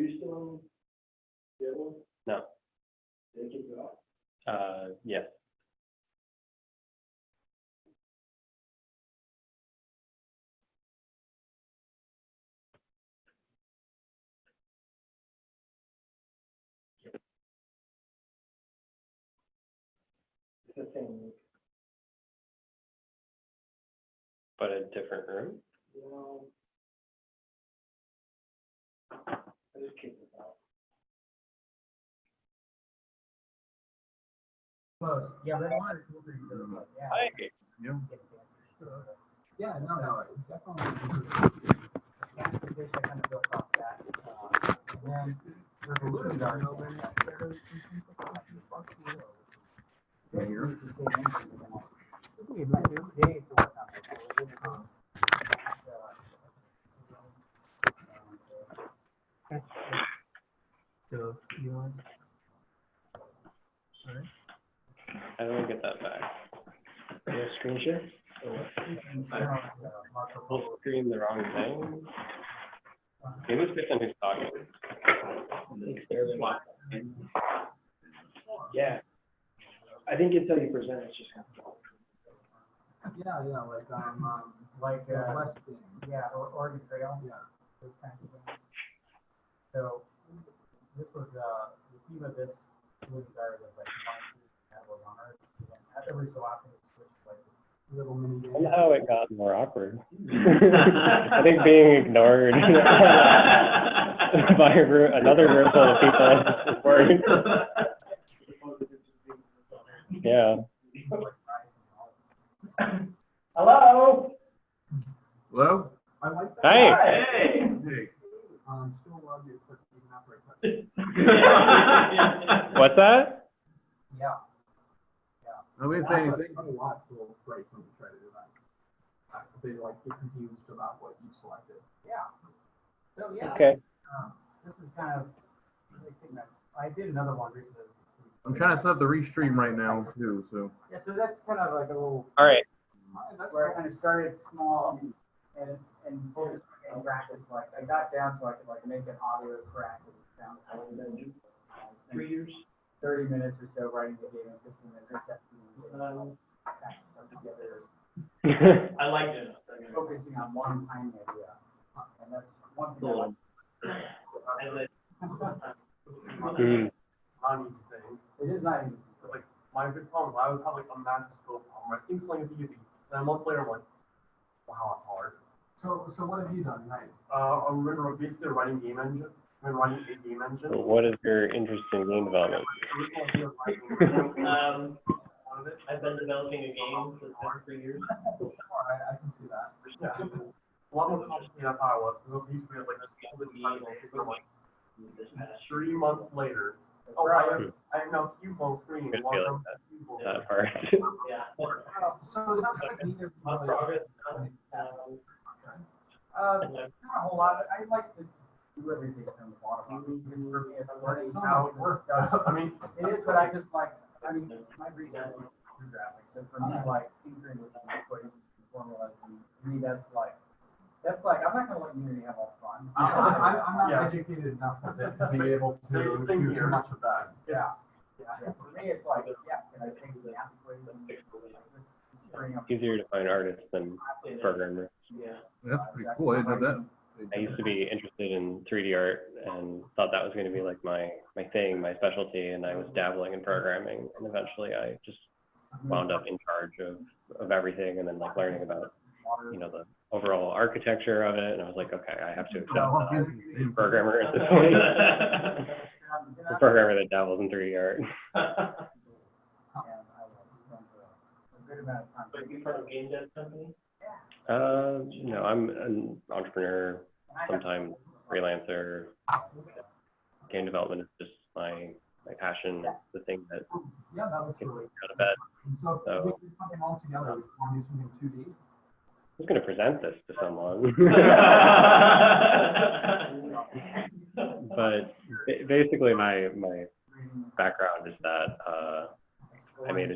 you still on the other one? No. Did they kick you off? Yes. It's the same. But a different room? Well, I just kicked it out. Close. Yeah, but one of the cool things is like, yeah. Hi. Yeah. Yeah, no, it's definitely. Yeah, so I kind of built off that. And then Revolution Guard. Right here. So you want? All right. How do I get that back? You have screen share? Full screen the wrong thing? Maybe it's based on who's talking. Yeah. I think it's how you present, it's just kind of. Yeah, West Game. Yeah, or Oregon Trail. Yeah, those kinds of things. So this was the theme of this movie guard was like runners. Every so often it switched like this little mini game. Somehow it got more awkward. I think being ignored by another group of people worked. Yeah. Hello? Hello? I like that. Hey. Hey. Still love you for keeping up right. What's that? Yeah. Nobody say anything. A lot of people right when we try to do that. They like get confused about what you selected. Yeah. So yeah. Okay. This is kind of. I did another one recently. I'm trying to set up the restream right now too, so. Yeah, so that's kind of like a little. All right. Where I kind of started small and focused on graphics. Like I got down so I could like make an audio track with sound. 3 years? 30 minutes or so writing the game in 15 minutes. Testing together. I liked it. Focusing on one tiny idea. And that's one thing. Cool. Not an easy thing. It is not easy. It's like my big problem is I always have like a massive skill problem. I think something is easy. Then a month later I'm like, wow, that's hard. So what have you done? Nice. I'm basically writing game engine. I'm writing a game engine. So what is your interest in game development? I've been developing a game for the past 3 years. I can see that. Yeah. A lot more complicated than I thought it was. Because it used to be like this I'm like 3 months later. Oh, I have now cubes on screen. Good feeling that part. Yeah. So it sounds like neither My really. progress. Not a whole lot. I like to do everything from the bottom up. Because for me, if I'm learning how it works, I mean, it is, but I just like, my research is through graphics. So for me, like, tinkering with equations and formulas, and to me, that's like, I'm not gonna let Unity have all the fun. I'm not educated enough with it to be able to do too much of that. Yeah. For me, it's like, can I take the math equation and Easier to find artists than programmers. Yeah. That's pretty cool. I didn't know that. I used to be interested in 3D art and thought that was going to be like my thing, my specialty, and I was dabbling in programming, and eventually I just wound up in charge of everything, and then like learning about, you know, the overall architecture of it, and I was like, okay, I have to accept that I'm a programmer at this point. A programmer that dabbles in 3D art. But you part of Gamedev company? No, I'm an entrepreneur, sometimes freelancer. Game development is just my passion. It's the thing that gets me out of bed. So we do something all together. We want to do something 2D. I'm going to present this to someone. But basically my background is that I made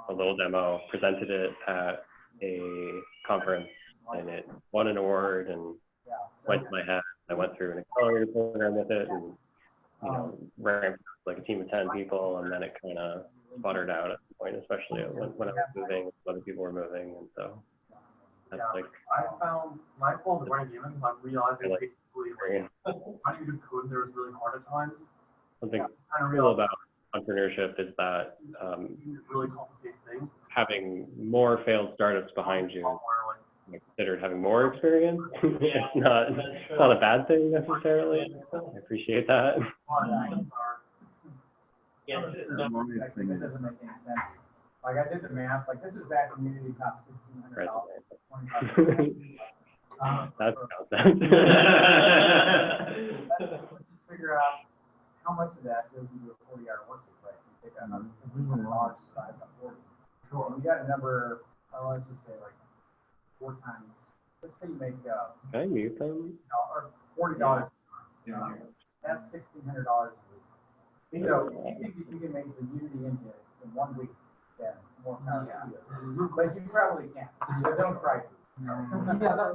a little demo, presented it at a conference, and it won an award and went to my head I went through an accelerator program with it, and you know, ramped like a team of 10 people, and then it kind of sputtered out at the point, especially when I was moving, other people were moving, and so that's like. I found when I pulled running gaming, I realized I like basically finding good code there was really hard at times. Something Kind of cool real about entrepreneurship is that really complicated things. having more failed startups behind you, considered having more experience. It's not a bad thing necessarily. I appreciate that. Yeah, Like, this doesn't make any sense. Like, I did the math, like, this is back community cost $1,500, $2,500. That's Let's figure out how much of that goes into a 40-hour work week, right? So you take that $100 side of 40. Sure. And you got a number, let's just say like 4 times. Let's say you make Can I mute them? or $40. That's $1,600 a week. So you think if you can make the Unity engine in 1 week, then more power to you. But you probably can't. So don't try to.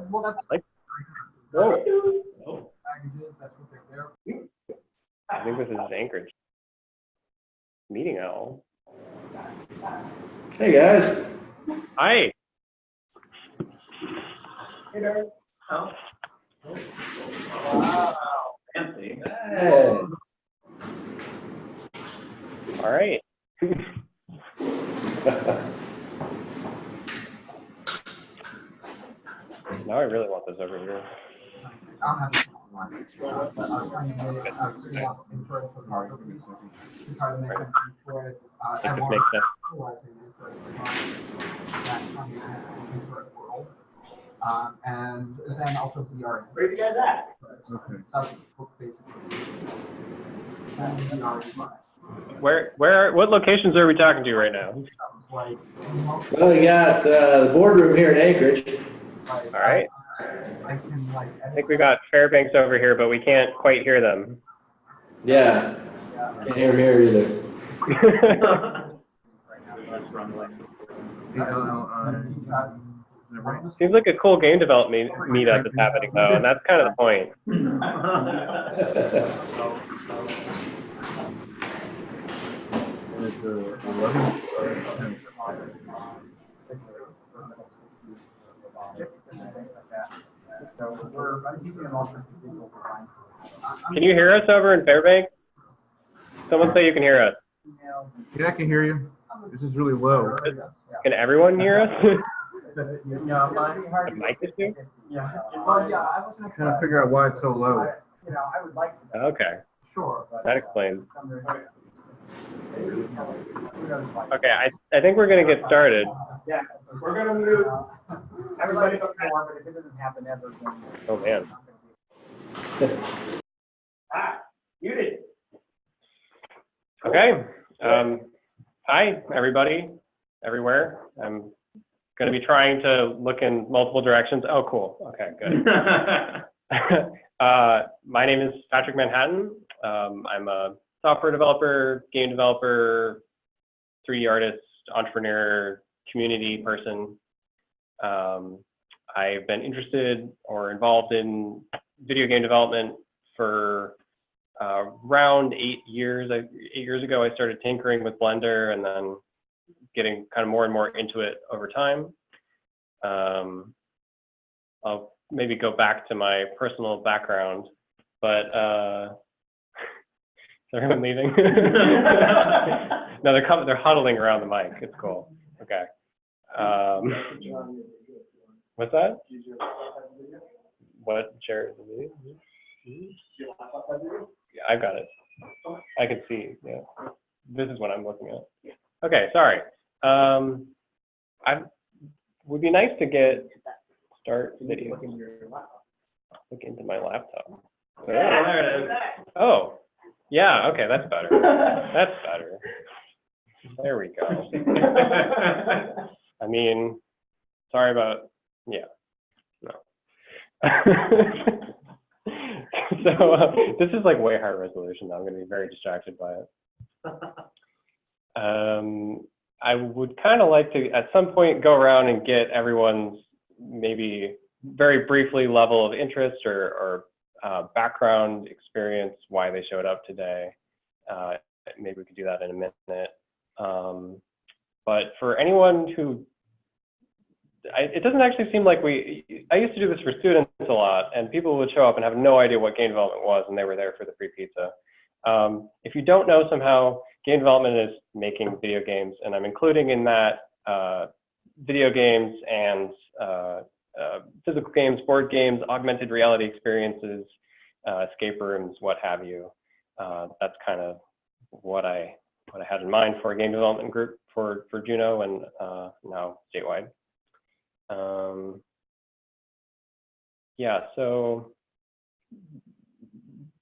Well, that's like. Oh. packages. That's what they're there. I think this is Anchorage. Meeting owl. Hey guys. Hi. Hey, Barry. Oh. Wow. Fancy. Hey. All right. Now I really want this over here. I'll have it online. I'm trying to get it intro for photography to try to make it for it. I think this makes sense. And then also VR. Where you guys at? Okay. That's basically. And VR is fine. What locations are we talking to right now? Like, Well, you got the boardroom here in Anchorage. All right. I can like. I think we got Fairbanks over here, but we can't quite hear them. Yeah. Can't hear me here either. Seems like a cool game development meetup is happening though, and that's kind of the point. It's 11 or 10. Can you hear us over in Fairbanks? Someone say you can hear us. Yeah, I can hear you. This is really low. Can everyone hear us? Yeah, The mic issue? yeah. I'm trying to figure out why it's so low. You know, I would like to. Okay, Sure. but, that explains. Who knows, like- Okay, I think we're gonna get started. Yeah, we're gonna move. Everybody's up for it, but if it doesn't happen ever, then. Oh man. Muted. Okay. Hi everybody, everywhere. I'm gonna be trying to look in multiple directions. Oh, cool. Okay, good. My name is Patrick Manhattan. I'm a software developer, game developer, 3D artist, entrepreneur, community person. I've been interested or involved in video game development for around 8 years. 8 years ago, I started tinkering with Blender and then getting kind of more and more into it over time. I'll maybe go back to my personal background, but is everyone leaving? No, they're huddling around the mic. It's cool. Okay. What's that? What share is the video? Yeah, I've got it. I can see. Yeah, this is what I'm looking at. Okay, sorry. I would be nice to start video. Look into my laptop. Yeah, there it is. Oh, yeah. Okay, that's better. That's better. There we go. I mean, sorry about. Yeah. No. So this is like way higher resolution now. I'm going to be very distracted by it. I would kind of like to, at some point, go around and get everyone's maybe very briefly level of interest or background experience, why they showed up today. Maybe we could do that in a minute. But for anyone who, it doesn't actually seem like I used to do this for students a lot, and people would show up and have no idea what game development was, and they were there for the free pizza. If you don't know, somehow game development is making video games, and I'm including in that video games and physical games, board games, augmented reality experiences, escape rooms, what have you. That's kind of what I had in mind for a game development group for Juneau and now statewide. Yeah, so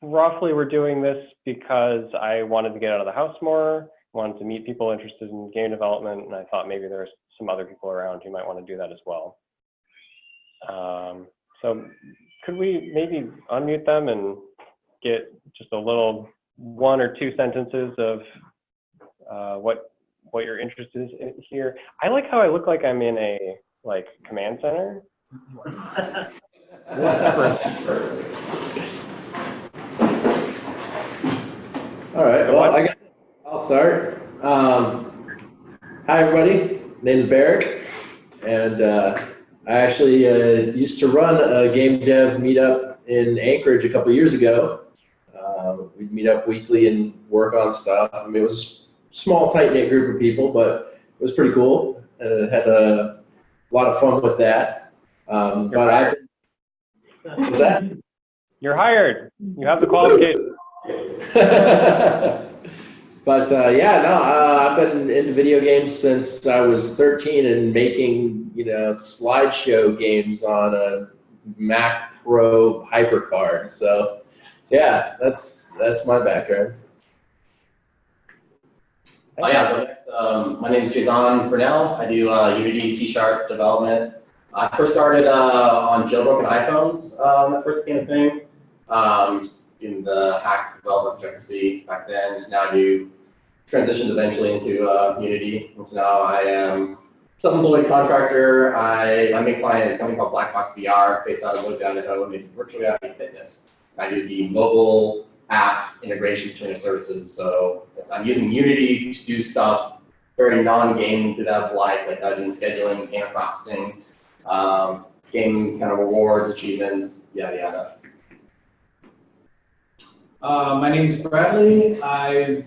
roughly we're doing this because I wanted to get out of the house more, wanted to meet people interested in game development, and I thought maybe there's some other people around who might want to do that as well. So could we maybe unmute them and get just a little 1 or 2 sentences of what your interest is here? I like how I look like I'm in a command center. All right, well, I guess I'll start. Hi, everybody. Name's Barrick, and I actually used to run a Gamedev meetup in Anchorage a couple years ago. We'd meet up weekly and work on stuff. I mean, it was a small, tight-knit group of people, but it was pretty cool. Had a lot of fun with that. But what's that? You're hired. You have the qualifications. But yeah, no, I've been into video games since I was 13 and making, slideshow games on a Mac Pro HyperCard. So yeah, that's my background. Oh yeah, next, my name is Jason Brunel. I do Unity C# development. I first started on jailbroken iPhones. That first became a thing. In the hack development that you see back then. So now I do transitioned eventually into Unity. And so now I am self-employed contractor. My main client is a company called Black Box VR, based out of Boise, Idaho, and they do virtual reality fitness. I do the mobile app integration between the services. So I'm using Unity to do stuff very non-game dev-like doing scheduling, game processing, game kind of rewards, achievements, yada yada. My name is Bradley. My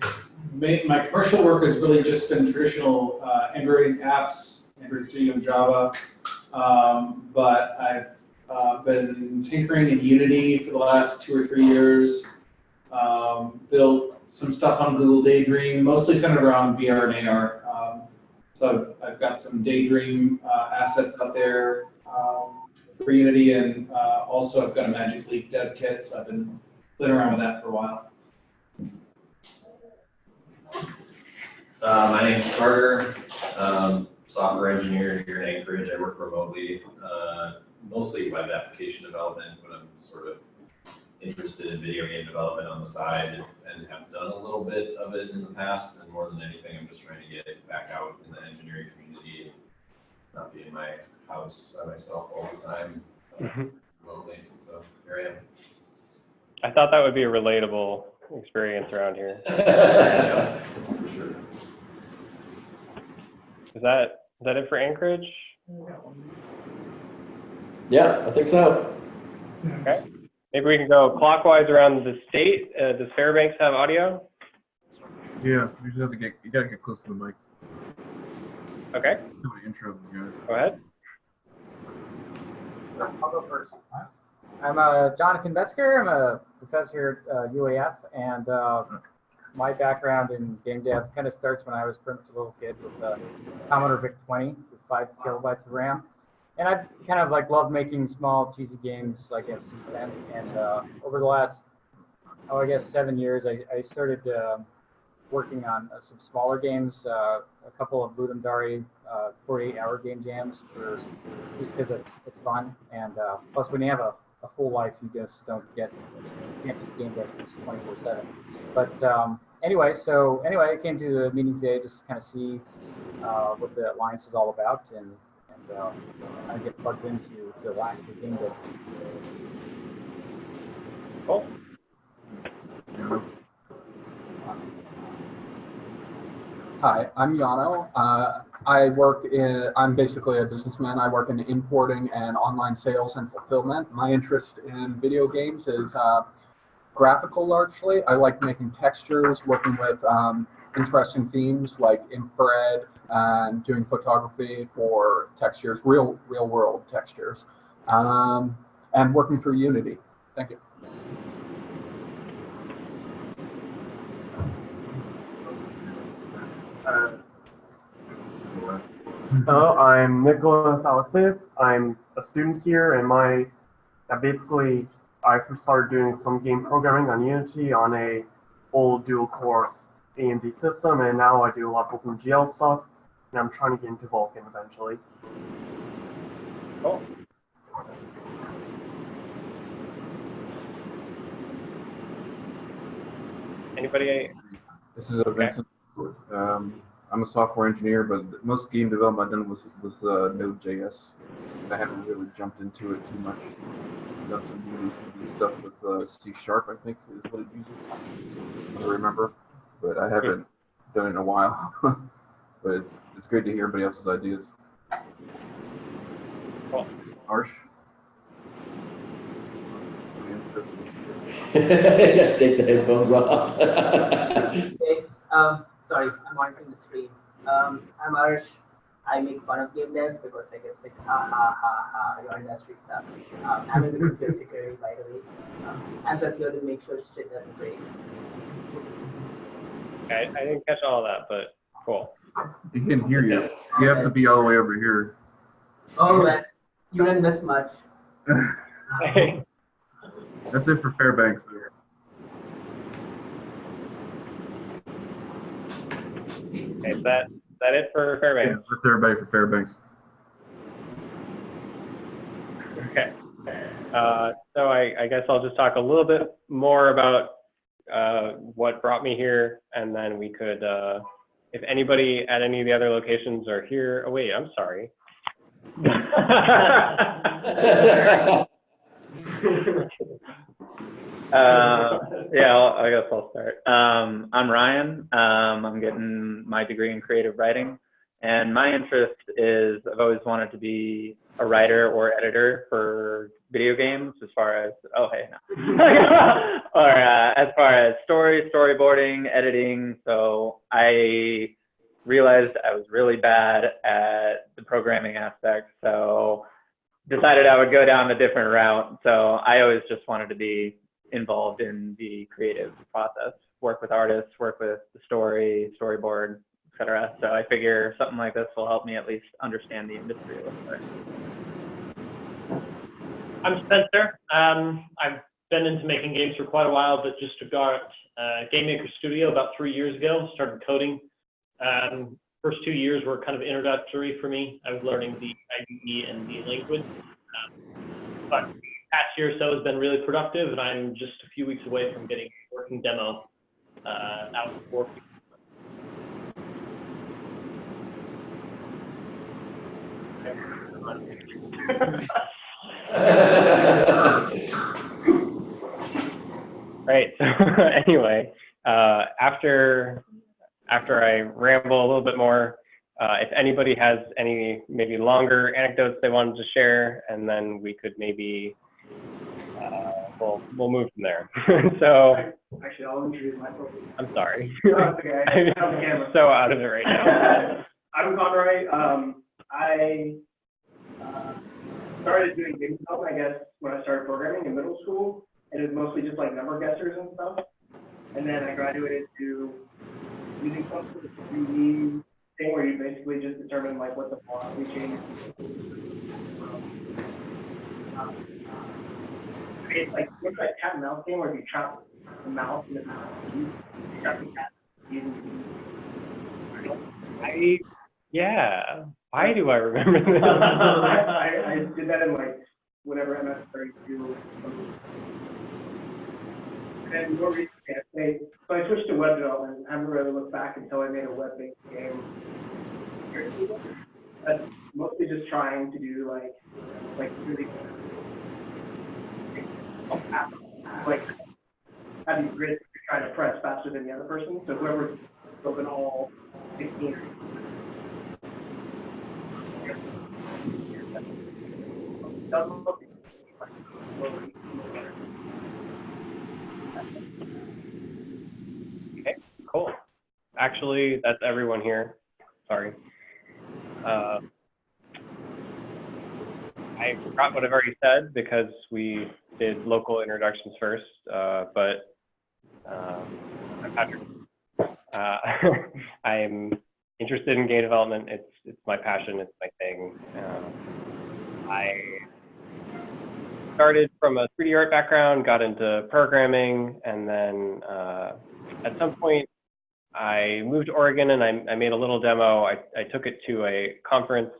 commercial work has really just been traditional Android apps, Android Studio and Java, but I've been tinkering in Unity for the last 2 or 3 years. Built some stuff on Google Daydream, mostly centered around VR and AR. So I've got some Daydream assets out there for Unity, and also I've got a Magic Leap dev kit, so I've been playing around with that for a while. My name's Carter, software engineer here in Anchorage. I work remotely, mostly web application development, but I'm sort of interested in video game development on the side and have done a little bit of it in the past. And more than anything, I'm just trying to get back out in the engineering community and not be in my house by myself all the time remotely. So here I am. I thought that would be a relatable experience around here. Yeah, for sure. Is that it for Anchorage? Yeah, I think so. Okay. Maybe we can go clockwise around the state. Does Fairbanks have audio? Yeah, you just have to you gotta get close to the mic. Okay. Do an intro. Yeah. Go ahead. I'll go first. I'm Jonathan Metzger. I'm a professor at UAF, and my background in game dev kind of starts when I was pretty much a little kid with a Commodore VIC-20 with 5 kilobytes of RAM. And I've kind of loved making small, cheesy games, I guess, since then. And over the last, 7 years, I started working on some smaller games, a couple of Ludum Dare 48-hour game jams, just because it's fun. And plus, when you have a full life, you just you can't just game dev 24/7. But anyway, I came to the meeting today just to kind of see what the Alliance is all about, and I get plugged into the last game dev. Cool. Hi, I'm Yano. I'm basically a businessman. I work in importing and online sales and fulfillment. My interest in video games is graphical largely. I like making textures, working with interesting themes like infrared and doing photography for textures, real world textures, and working through Unity. Thank you. Hello, I'm Nicholas Alexeyev. I'm a student here, and I first started doing some game programming on Unity on a old dual core AMD system, and now I do a lot of OpenGL stuff, and I'm trying to get into Vulkan eventually. Cool. Anybody? This is Vincent. I'm a software engineer, but most game development I've done was with Node.js. I haven't really jumped into it too much. I've done some Unity stuff with C#, I think is what it uses. I don't remember, but I haven't done it in a while. But it's great to hear everybody else's ideas. Cool. Harsh? Take the headphones off. Okay, sorry, I'm monitoring the screen. I'm Arsh. I make fun of game devs because I guess like, your industry sucks. I'm in the computer security, by the way. I'm just here to make sure shit doesn't break. Okay, I didn't catch all of that, but cool. He can hear you. You have to be all the way over here. Oh, man, you didn't miss much. That's it for Fairbanks. Okay, is that it for Fairbanks? Yeah, that's everybody for Fairbanks. Okay. So I guess I'll just talk a little bit more about what brought me here, and then we could, if anybody at any of the other locations are here. Oh wait, I'm sorry. Yeah, I guess I'll start. I'm Ryan. I'm getting my degree in creative writing, and my interest is I've always wanted to be a writer or editor for video games, as far as or as far as storyboarding, editing. So I realized I was really bad at the programming aspect, so decided I would go down a different route. So I always just wanted to be involved in the creative process, work with artists, work with the storyboard, etc. So I figure something like this will help me at least understand the industry a little bit. I'm Spencer. I've been into making games for quite a while, but just got Game Maker Studio about 3 years ago, started coding. First 2 years were kind of introductory for me. I was learning the IDE and the language. But the past year or so has been really productive, and I'm just a few weeks away from getting a working demo out for people. Right. So anyway, after I ramble a little bit more, if anybody has any maybe longer anecdotes they wanted to share, and then we could maybe we'll move from there. So Actually, I'll introduce myself. I'm sorry. Okay. I'm so out of it right now. I'm Conroy. I started doing game development, I guess, when I started programming in middle school, and it was mostly just like number guessers and stuff. And then I graduated to using some sort of 3D thing where you basically just determine like what the velocity change is. It's like what's that cat and mouse game where you trap the mouse in the mouse, you trap the cat using. Yeah. Why do I remember this? I did that in like whenever MS started to do. And more recently, so I switched to web development. I haven't really looked back until I made a web-based game. That's mostly just trying to do like really like have these grids that you're trying to press faster than the other person. So whoever's open all 16 Okay, cool. Actually, that's everyone here. Sorry. I forgot what I've already said because we did local introductions first, but I'm Patrick. I'm interested in game development. It's my passion. It's my thing. I started from a 3D art background, got into programming, and then at some point I moved to Oregon and I made a little demo. I took it to a conference,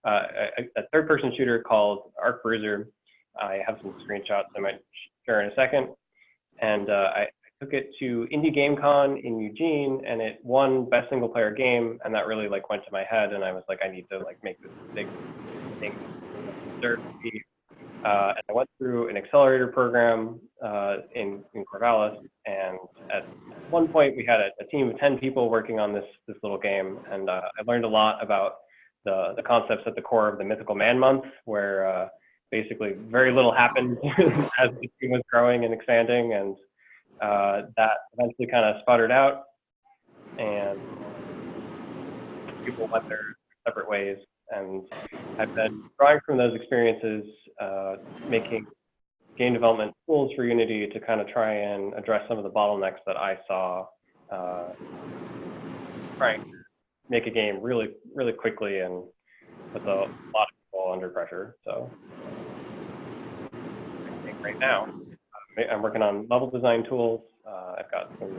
a third-person shooter called Arc Bruiser. I have some screenshots I might share in a second. And I took it to Indie Game Con in Eugene, and it won Best Single Player Game, and that really like went to my head, and I was like, I need to like make this big thing. And I went through an accelerator program in Corvallis, and at one point we had a team of 10 people working on this little game, and I learned a lot about the concepts at the core of the Mythical Man Month, where basically very little happened as the team was growing and expanding, and that eventually kind of sputtered out, and people went their separate ways. And I've been drawing from those experiences, making game development tools for Unity to kind of try and address some of the bottlenecks that I saw trying to make a game really, really quickly and with a lot of people under pressure. So I think right now, I'm working on level design tools. I've got some,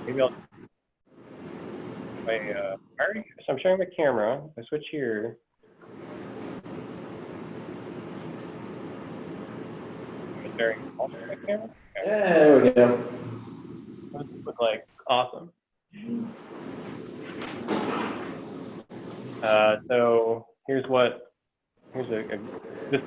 maybe I'll, so I'm sharing my camera. If I switch here, I'm sharing my camera. Okay. Yeah, there we go. What does this look like? Awesome. So here's the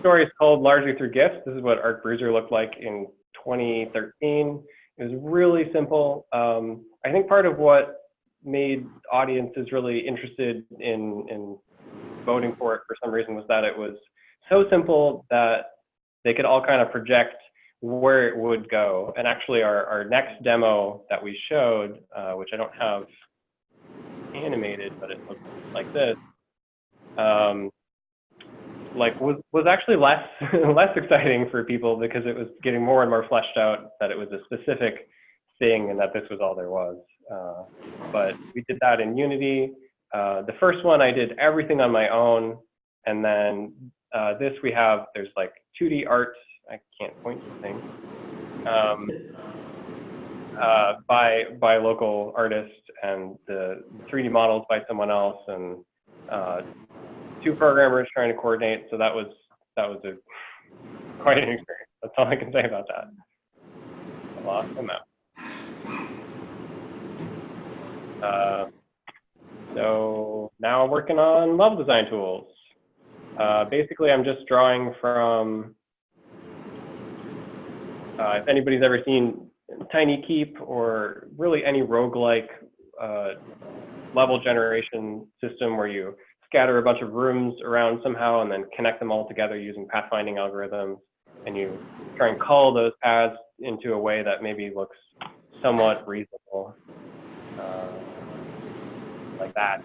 story is called Largely Through GIFs. This is what Arc Bruiser looked like in 2013. It was really simple. I think part of what made audiences really interested in voting for it for some reason was that it was so simple that they could all kind of project where it would go. And actually our next demo that we showed, which I don't have animated, but it looks like this, was actually less less exciting for people because it was getting more and more fleshed out that it was a specific thing and that this was all there was. But we did that in Unity. The first one I did everything on my own, and then this there's like 2D art. I can't point to things. By local artists, and the 3D models by someone else, and 2 programmers trying to coordinate. So that was quite an experience. That's all I can say about that. A lot of them out. So now I'm working on level design tools. Basically, I'm just drawing from, if anybody's ever seen Tiny Keep or really any roguelike level generation system where you scatter a bunch of rooms around somehow and then connect them all together using pathfinding algorithms, and you try and call those paths into a way that maybe looks somewhat reasonable, like that.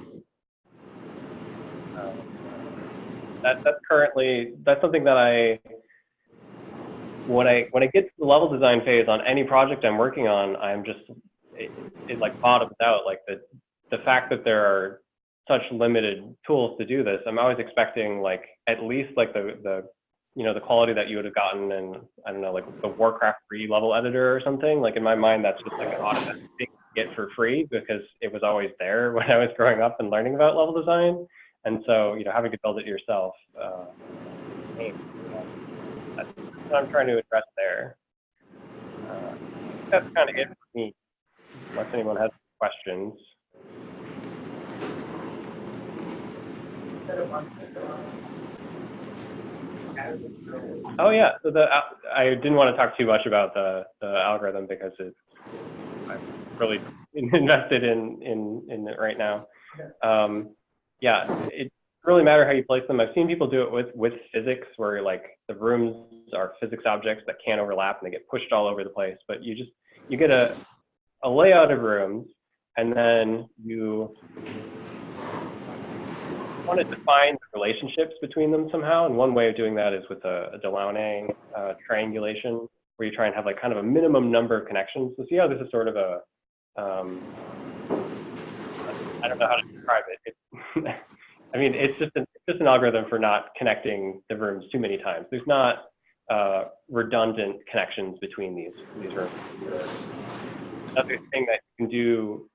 That's something that when I get to the level design phase on any project I'm working on, it like bottoms out. Like the fact that there are such limited tools to do this, I'm always expecting like at least like the quality that you would have gotten in, I don't know, like the Warcraft 3 level editor or something. Like in my mind, that's just like an automatic thing to get for free because it was always there when I was growing up and learning about level design. And so, having to build it yourself, that's what I'm trying to address there. That's kind of it for me, unless anyone has questions. Oh yeah, so I didn't want to talk too much about the algorithm because I'm really invested in it right now. Yeah, it really matter how you place them. I've seen people do it with physics, where like the rooms are physics objects that can't overlap and they get pushed all over the place. But you get a layout of rooms, and then you want to define the relationships between them somehow. And one way of doing that is with a Delange triangulation, where you try and have like kind of a minimum number of connections. So see how this is sort of a I don't know how to describe it. I mean, it's just an algorithm for not connecting the rooms too many times. There's not redundant connections between these rooms. Another thing that you can do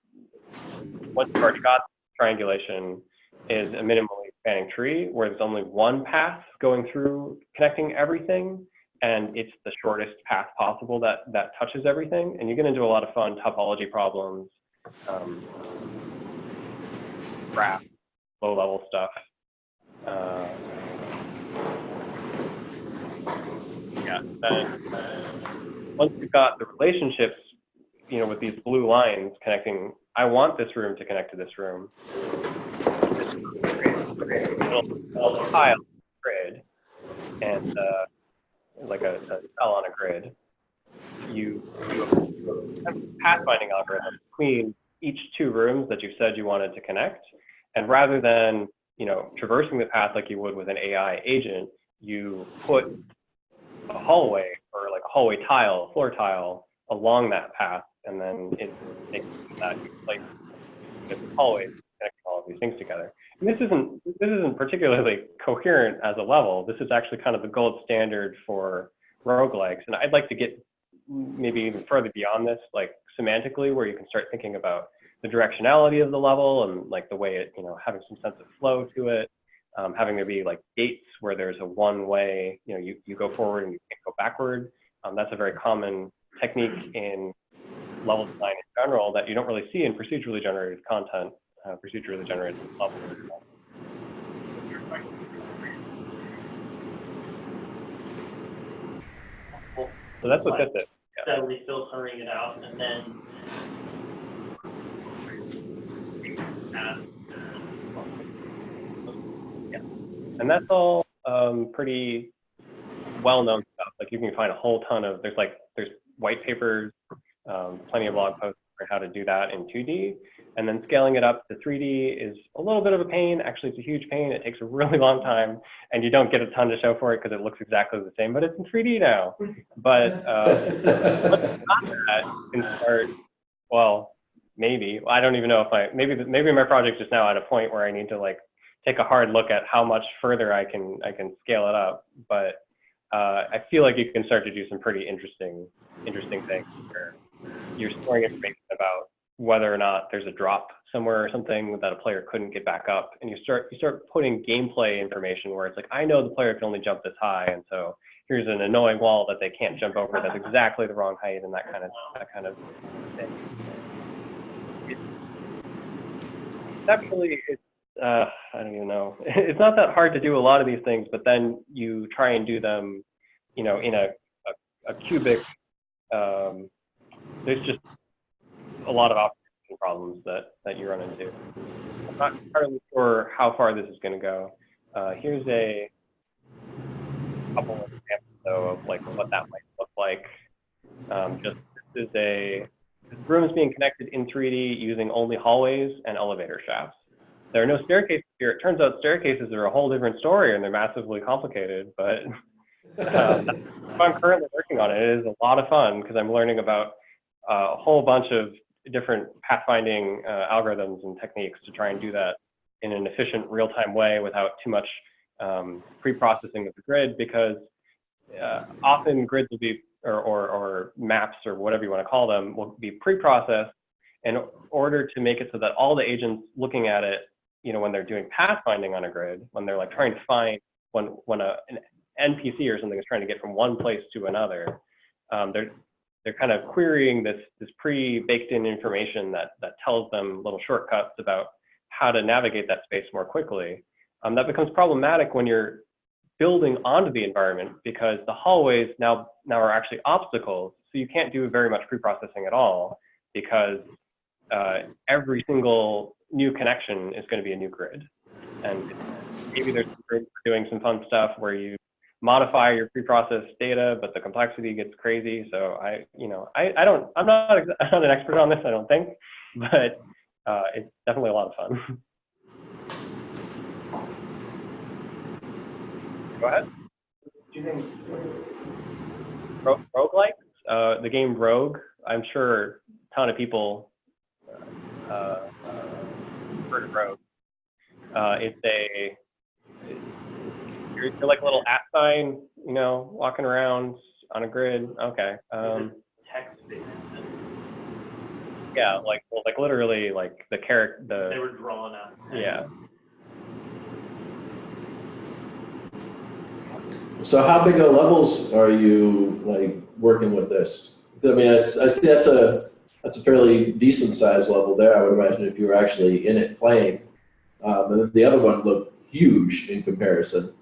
once you've already got triangulation is a minimally spanning tree, where there's only one path going through connecting everything, and it's the shortest path possible that touches everything. And you get into a lot of fun topology problems, graph, low-level stuff. Yeah. Then once you've got the relationships, with these blue lines connecting, I want this room to connect to this room. Little tile grid, and like a cell on a grid. You have a pathfinding algorithm between each two rooms that you said you wanted to connect, and rather than traversing the path like you would with an AI agent, you put a hallway or like a hallway tile, a floor tile along that path, and then it makes that like the hallway connecting all of these things together. And this isn't particularly coherent as a level. This is actually kind of the gold standard for roguelikes, and I'd like to get maybe even further beyond this, like semantically, where you can start thinking about the directionality of the level and like the way it, having some sense of flow to it, having there be like gates where there's a one way, you go forward and you can't go backward. That's a very common technique in level design in general that you don't really see in procedurally generated content, procedurally generated levels. So that's what this is. Yeah. Steadily filtering it out, and then and that's all pretty well-known stuff. Like you can find a whole ton of, there's white papers, plenty of blog posts for how to do that in 2D. And then scaling it up to 3D is a little bit of a pain. Actually, it's a huge pain. It takes a really long time, and you don't get a ton to show for it because it looks exactly the same, but it's in 3D now. But once you've got that, you can start, well, maybe, I don't even know if maybe my project is now at a point where I need to like take a hard look at how much further I can scale it up. But I feel like you can start to do some pretty interesting things where you're storing information about whether or not there's a drop somewhere or something that a player couldn't get back up, and you start putting gameplay information where it's like, I know the player can only jump this high, and so here's an annoying wall that they can't jump over that's exactly the wrong height, and that kind of thing. Conceptually, it's I don't even know. It's not that hard to do a lot of these things, but then you try and do them, in a cubic. There's just a lot of optimization problems that you run into. I'm not entirely sure how far this is going to go. Here's a couple of examples, though, of like what that might look like. This room is being connected in 3D using only hallways and elevator shafts. There are no staircases here. It turns out staircases are a whole different story, and they're massively complicated, but I'm currently working on it. It is a lot of fun because I'm learning about a whole bunch of different pathfinding algorithms and techniques to try and do that in an efficient real-time way without too much pre-processing of the grid, because often grids will be, or maps or whatever you want to call them, will be pre-processed in order to make it so that all the agents looking at it, when they're doing pathfinding on a grid, when they're like trying to find when an NPC or something is trying to get from one place to another, they're kind of querying this pre-baked in information that tells them little shortcuts about how to navigate that space more quickly. That becomes problematic when you're building onto the environment because the hallways now are actually obstacles. So you can't do very much pre-processing at all because every single new connection is going to be a new grid. And maybe there's doing some fun stuff where you modify your pre-processed data, but the complexity gets crazy. So I'm not an expert on this, I don't think, but it's definitely a lot of fun. Go ahead. Do you think? Roguelikes, the game Rogue, I'm sure a ton of people heard of Rogue. You're like a little at sign, walking around on a grid. Okay. Text-based. Yeah, like literally, like the character. They were drawn out. Yeah. So how big of levels are you like working with this? I mean, I see that's a fairly decent sized level there. I would imagine if you were actually in it playing. And the other one looked huge in comparison.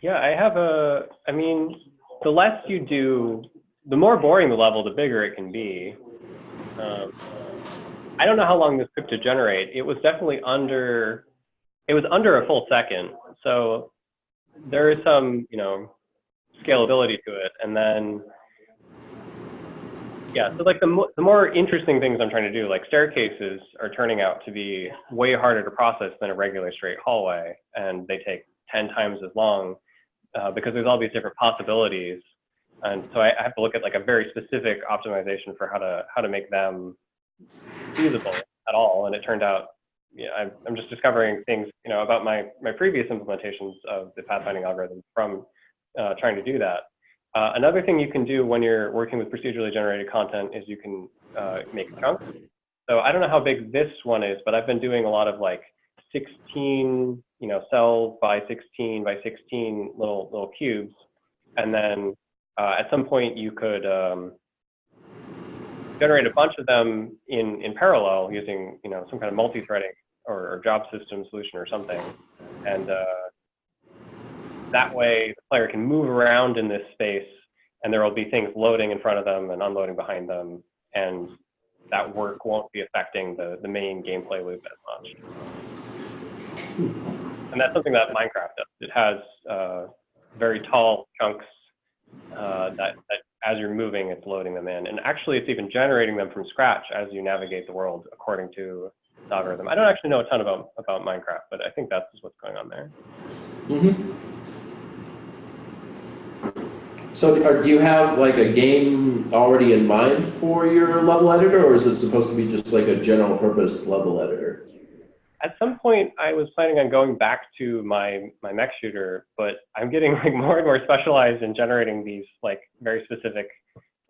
Yeah, the less you do, the more boring the level, the bigger it can be. I don't know how long this took to generate. It was definitely under a full second. So there is some, scalability to it. And then, yeah, so like the more interesting things I'm trying to do, like staircases are turning out to be way harder to process than a regular straight hallway. And they take 10 times as long because there's all these different possibilities. And so I have to look at like a very specific optimization for how to make them feasible at all. And it turned out, I'm just discovering things, about my previous implementations of the pathfinding algorithm from trying to do that. Another thing you can do when you're working with procedurally generated content is you can make chunks. So I don't know how big this one is, but I've been doing a lot of like 16, cells by 16 by 16 little cubes. And then at some point you could generate a bunch of them in parallel using, some kind of multi-threading or job system solution or something. And that way the player can move around in this space and there will be things loading in front of them and unloading behind them. And that work won't be affecting the main gameplay loop as much. And that's something that Minecraft does. It has very tall chunks that as you're moving, it's loading them in. And actually, it's even generating them from scratch as you navigate the world according to the algorithm. I don't actually know a ton about Minecraft, but I think that's what's going on there. Mm-hmm. So do you have like a game already in mind for your level editor, or is it supposed to be just like a general purpose level editor? At some point, I was planning on going back to my mech shooter, but I'm getting like more and more specialized in generating these like very specific,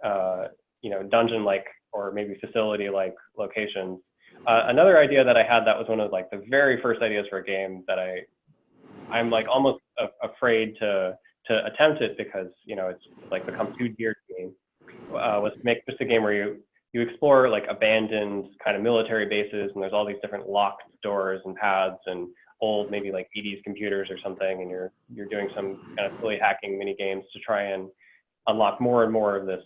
dungeon-like or maybe facility-like locations. Another idea that I had that was one of like the very first ideas for a game that I'm like almost afraid to attempt it because it's like become too dear to me. Was to make just a game where you explore like abandoned kind of military bases, and there's all these different locked doors and paths and old maybe like 80s computers or something, and you're doing some kind of silly hacking mini games to try and unlock more and more of this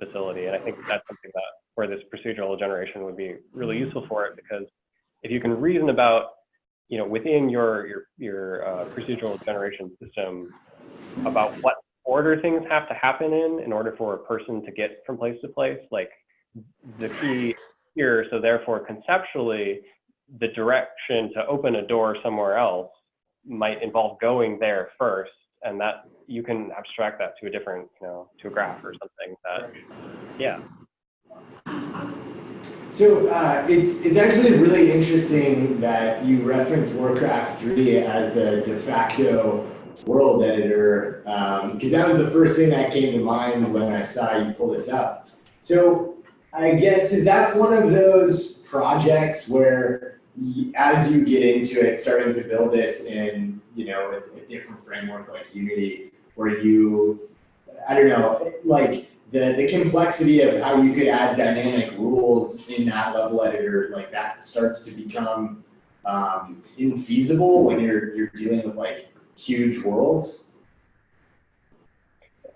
facility. And I think that's something where this procedural generation would be really useful for it, because if you can reason about within your procedural generation system about what order things have to happen in order for a person to get from place to place, like the key here, so therefore conceptually the direction to open a door somewhere else might involve going there first, and that you can abstract that to a different, to a graph or something that, yeah. So it's actually really interesting that you reference Warcraft 3 as the de facto world editor, because that was the first thing that came to mind when I saw you pull this up. So I guess, is that one of those projects where as you get into it, starting to build this in, a different framework like Unity, where you, I don't know, like the complexity of how you could add dynamic rules in that level editor, like that starts to become infeasible when you're dealing with like huge worlds?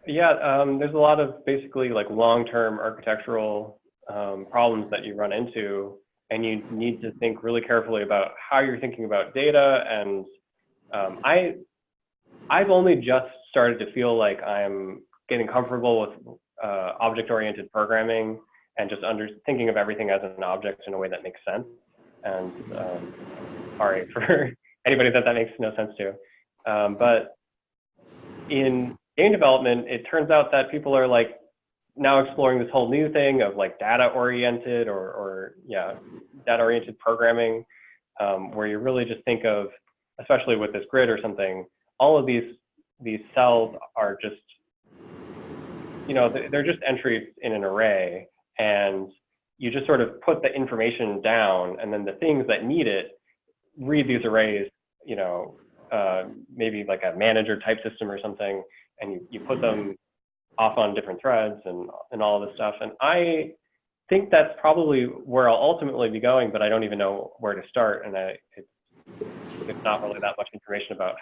Yeah, there's a lot of basically like long-term architectural problems that you run into, and you need to think really carefully about how you're thinking about data. And I've only just started to feel like I'm getting comfortable with object-oriented programming and just thinking of everything as an object in a way that makes sense. And sorry for anybody that makes no sense to. But in game development, it turns out that people are like now exploring this whole new thing of like data-oriented or data-oriented programming, where you really just think of, especially with this grid or something, all of these cells are just, they're just entries in an array, and you just sort of put the information down, and then the things that need it read these arrays, maybe like a manager type system or something, and you put them off on different threads and all of this stuff. And I think that's probably where I'll ultimately be going, but I don't even know where to start. And it's not really that much information about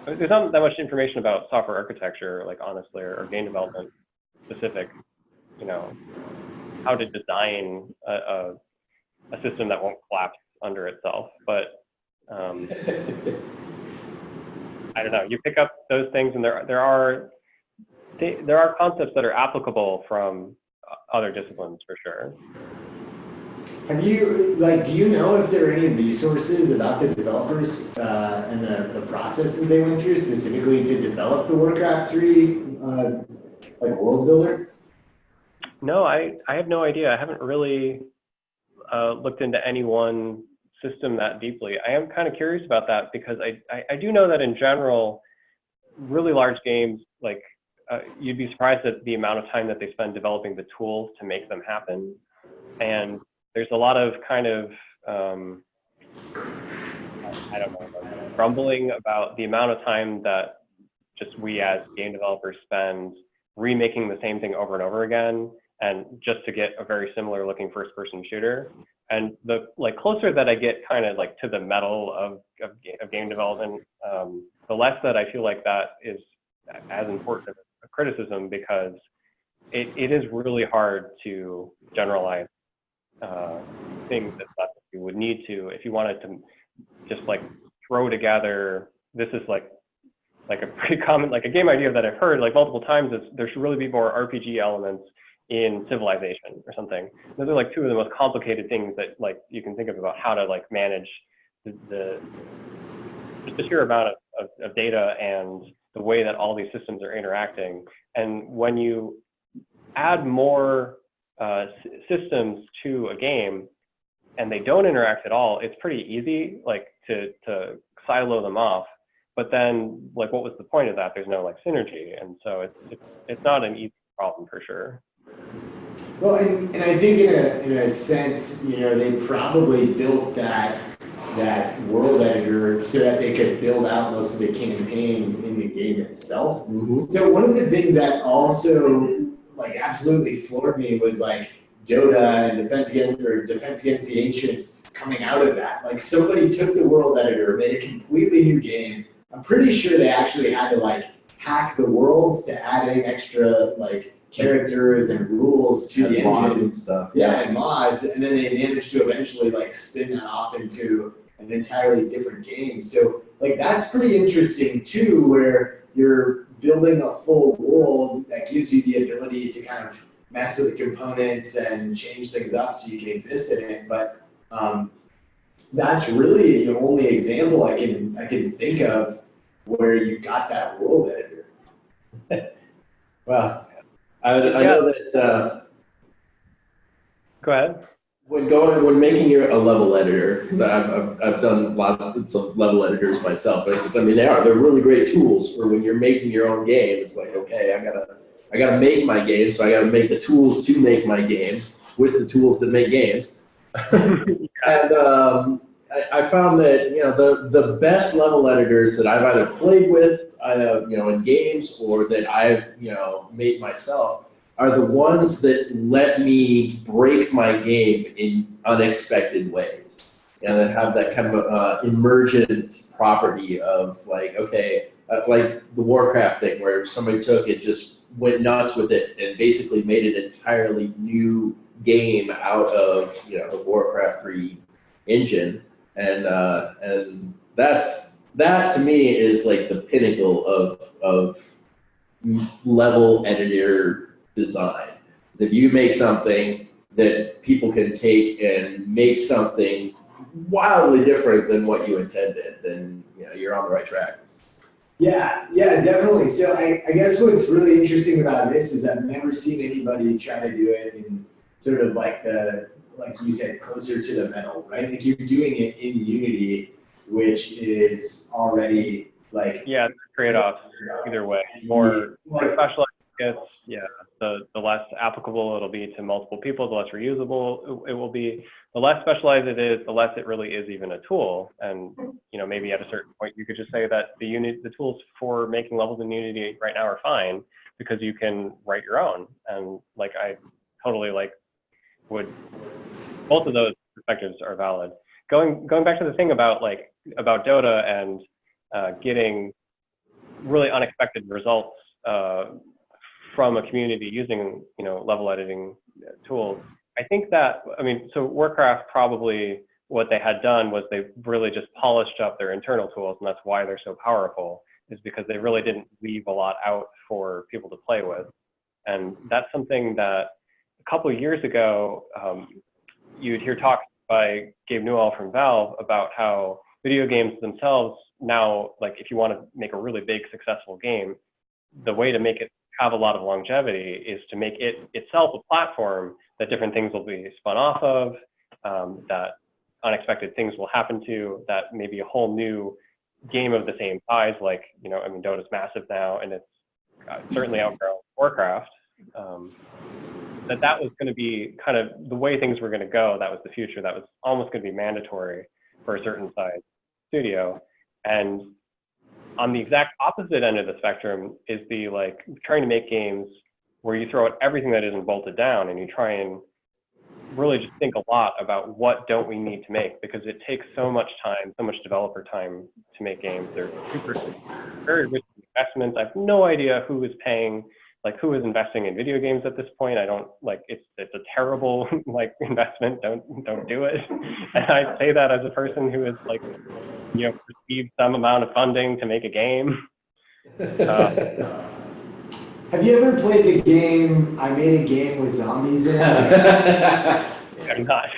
there's not that much information about software architecture, like honestly, or game development specific, how to design a system that won't collapse under itself. But I don't know, you pick up those things, and there are concepts that are applicable from other disciplines for sure. Have you, do you know if there are any resources about the developers and the processes they went through specifically to develop the Warcraft 3 world builder? No, I have no idea. I haven't really looked into any one system that deeply. I am kind of curious about that because I do know that in general, really large games, you'd be surprised at the amount of time that they spend developing the tools to make them happen. And there's a lot of kind of, grumbling about the amount of time that just we as game developers spend remaking the same thing over and over again, and just to get a very similar looking first-person shooter. And the closer that I get kind of to the metal of game development, the less that I feel like that is as important of a criticism, because it is really hard to generalize things that you would need to if you wanted to just throw together. This is like a pretty common a game idea that I've heard multiple times is there should really be more RPG elements in Civilization or something. Those are two of the most complicated things that you can think of about how to manage just the sheer amount of data and the way that all these systems are interacting. And when you add more systems to a game and they don't interact at all, it's pretty easy to silo them off. But then what was the point of that? There's no synergy, and so it's not an easy problem for sure. Well, and I think in a sense, they probably built that world editor so that they could build out most of the campaigns in the game itself. Mm-hmm. So one of the things that also absolutely floored me was Dota and Defense Against the Ancients coming out of that. Somebody took the world editor, made a completely new game. I'm pretty sure they actually had to hack the worlds to add in extra characters and rules to the engine and stuff. Yeah, and mods, and then they managed to eventually spin that off into an entirely different game. So that's pretty interesting too, where you're building a full world that gives you the ability to kind of mess with the components and change things up so you can exist in it. But that's really the only example I can think of where you got that world editor. Well, I know that. Go ahead. When making a level editor, because I've done lots of level editors myself. They're really great tools for when you're making your own game. It's okay, I gotta make my game, so I gotta make the tools to make my game with the tools that make games. And I found that the best level editors that I've either played with, in games, or that I've made myself, are the ones that let me break my game in unexpected ways. and then have that kind of emergent property of like, okay, like the Warcraft thing where somebody took it, just went nuts with it and basically made an entirely new game out of, you know, the Warcraft 3 engine. And that to me is like the pinnacle of level editor design. If you make something that people can take and make something wildly different than what you intended, then you know you're on the right track. Yeah, definitely. So I guess what's really interesting about this is I've never seen anybody try to do it in sort of like like you said, closer to the metal, right? Like you're doing it in Unity, which is already like. Yeah, trade-offs either way. More specialized kits, yeah. The less applicable it'll be to multiple people, the less reusable it will be. The less specialized it is, the less it really is even a tool. And you know, maybe at a certain point you could just say that the tools for making levels in Unity right now are fine because you can write your own. And like I totally like would, both of those perspectives are valid. Going back to the thing about Dota and getting really unexpected results from a community using, you know, level editing tools. I think that, I mean, so Warcraft probably what they had done was they really just polished up their internal tools, and that's why they're so powerful, is because they really didn't leave a lot out for people to play with. And that's something that a couple of years ago, you'd hear talks by Gabe Newell from Valve about how video games themselves now, like if you want to make a really big successful game, the way to make it have a lot of longevity is to make it itself a platform that different things will be spun off of, that unexpected things will happen to, that maybe a whole new game of the same size, like, you know, I mean, Dota's massive now, and it's certainly outgrown Warcraft. That was going to be kind of the way things were going to go. That was the future. That was almost going to be mandatory for a certain size studio. And on the exact opposite end of the spectrum is the like trying to make games where you throw out everything that isn't bolted down and you try and really just think a lot about what don't we need to make, because it takes so much time, so much developer time to make games. They're very risky investments. I have no idea who is paying, like who is investing in video games at this point. I don't like, it's a terrible like investment. Don't do it. And I say that as a person who has like, you know, received some amount of funding to make a game. Have you ever played the game, I Made a Game with Zombies in it? I'm not.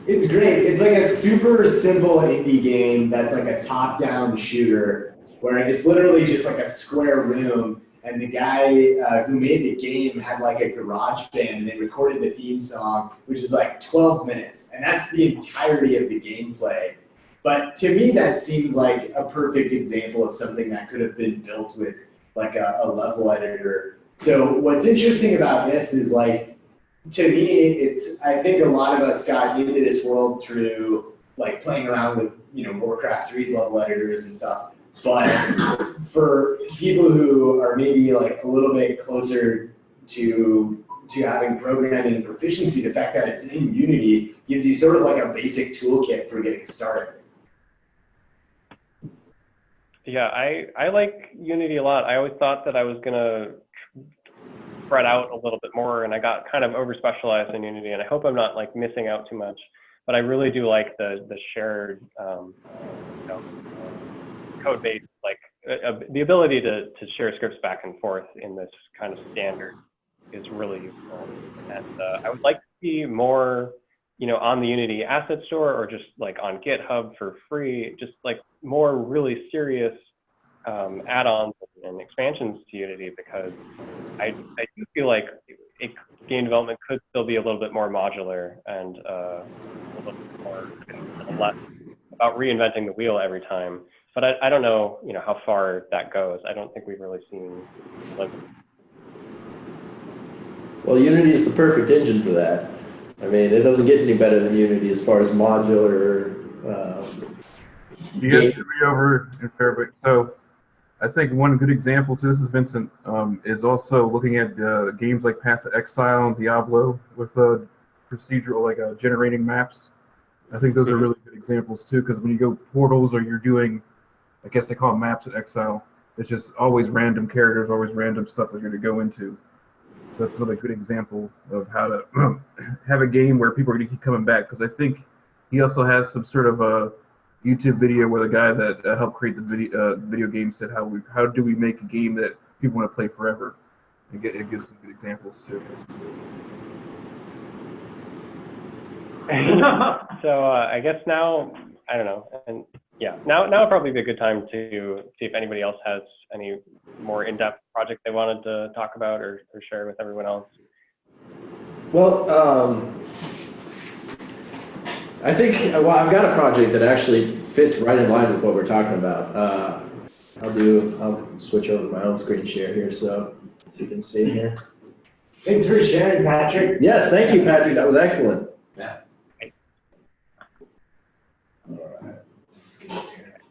It's great. It's like a super simple indie game that's like a top-down shooter where it's literally just like a square room, and the guy who made the game had like a garage band and they recorded the theme song, which is like 12 minutes, and that's the entirety of the gameplay. But to me, that seems like a perfect example of something that could have been built with like a level editor. So what's interesting about this is like, to me, I think a lot of us got into this world through like playing around with, you know, Warcraft 3's level editors and stuff. But for people who are maybe like a little bit closer to having programming proficiency, the fact that it's in Unity gives you sort of like a basic toolkit for getting started. Yeah, I like Unity a lot. I always thought that I was gonna spread out a little bit more, and I got kind of over specialized in Unity, and I hope I'm not like missing out too much. But I really do like the shared, you know, code base, like the ability to share scripts back and forth in this kind of standard is really useful. And I would like to see more, you know, on the Unity asset store or just like on GitHub for free, just like more really serious add-ons and expansions to Unity, because I do feel like game development could still be a little bit more modular and a little bit more, less about reinventing the wheel every time. But I don't know, you know, how far that goes. I don't think we've really seen limits. Well, Unity is the perfect engine for that. I mean, it doesn't get any better than Unity as far as modular. You guys should be over in Fairbanks. So I think one good example to this is Vincent, is also looking at games like Path to Exile and Diablo with procedural, like generating maps. I think those are really good examples too, because when you go portals or you're doing, I guess they call them maps in Exile, it's just always random characters, always random stuff that you're going to go into. That's a really good example of how to have a game where people are going to keep coming back, because I think he also has some sort of a YouTube video where the guy that helped create the video game said, how do we make a game that people want to play forever? It gives some good examples too. So I guess now, I don't know, and yeah, now would probably be a good time to see if anybody else has any more in-depth project they wanted to talk about or share with everyone else. Well, I think, well, I've got a project that actually fits right in line with what we're talking about. I'll switch over to my own screen share here so you can see here. Thanks for sharing, Patrick. Yes, thank you, Patrick. That was excellent. Yeah. All right, let's get in here.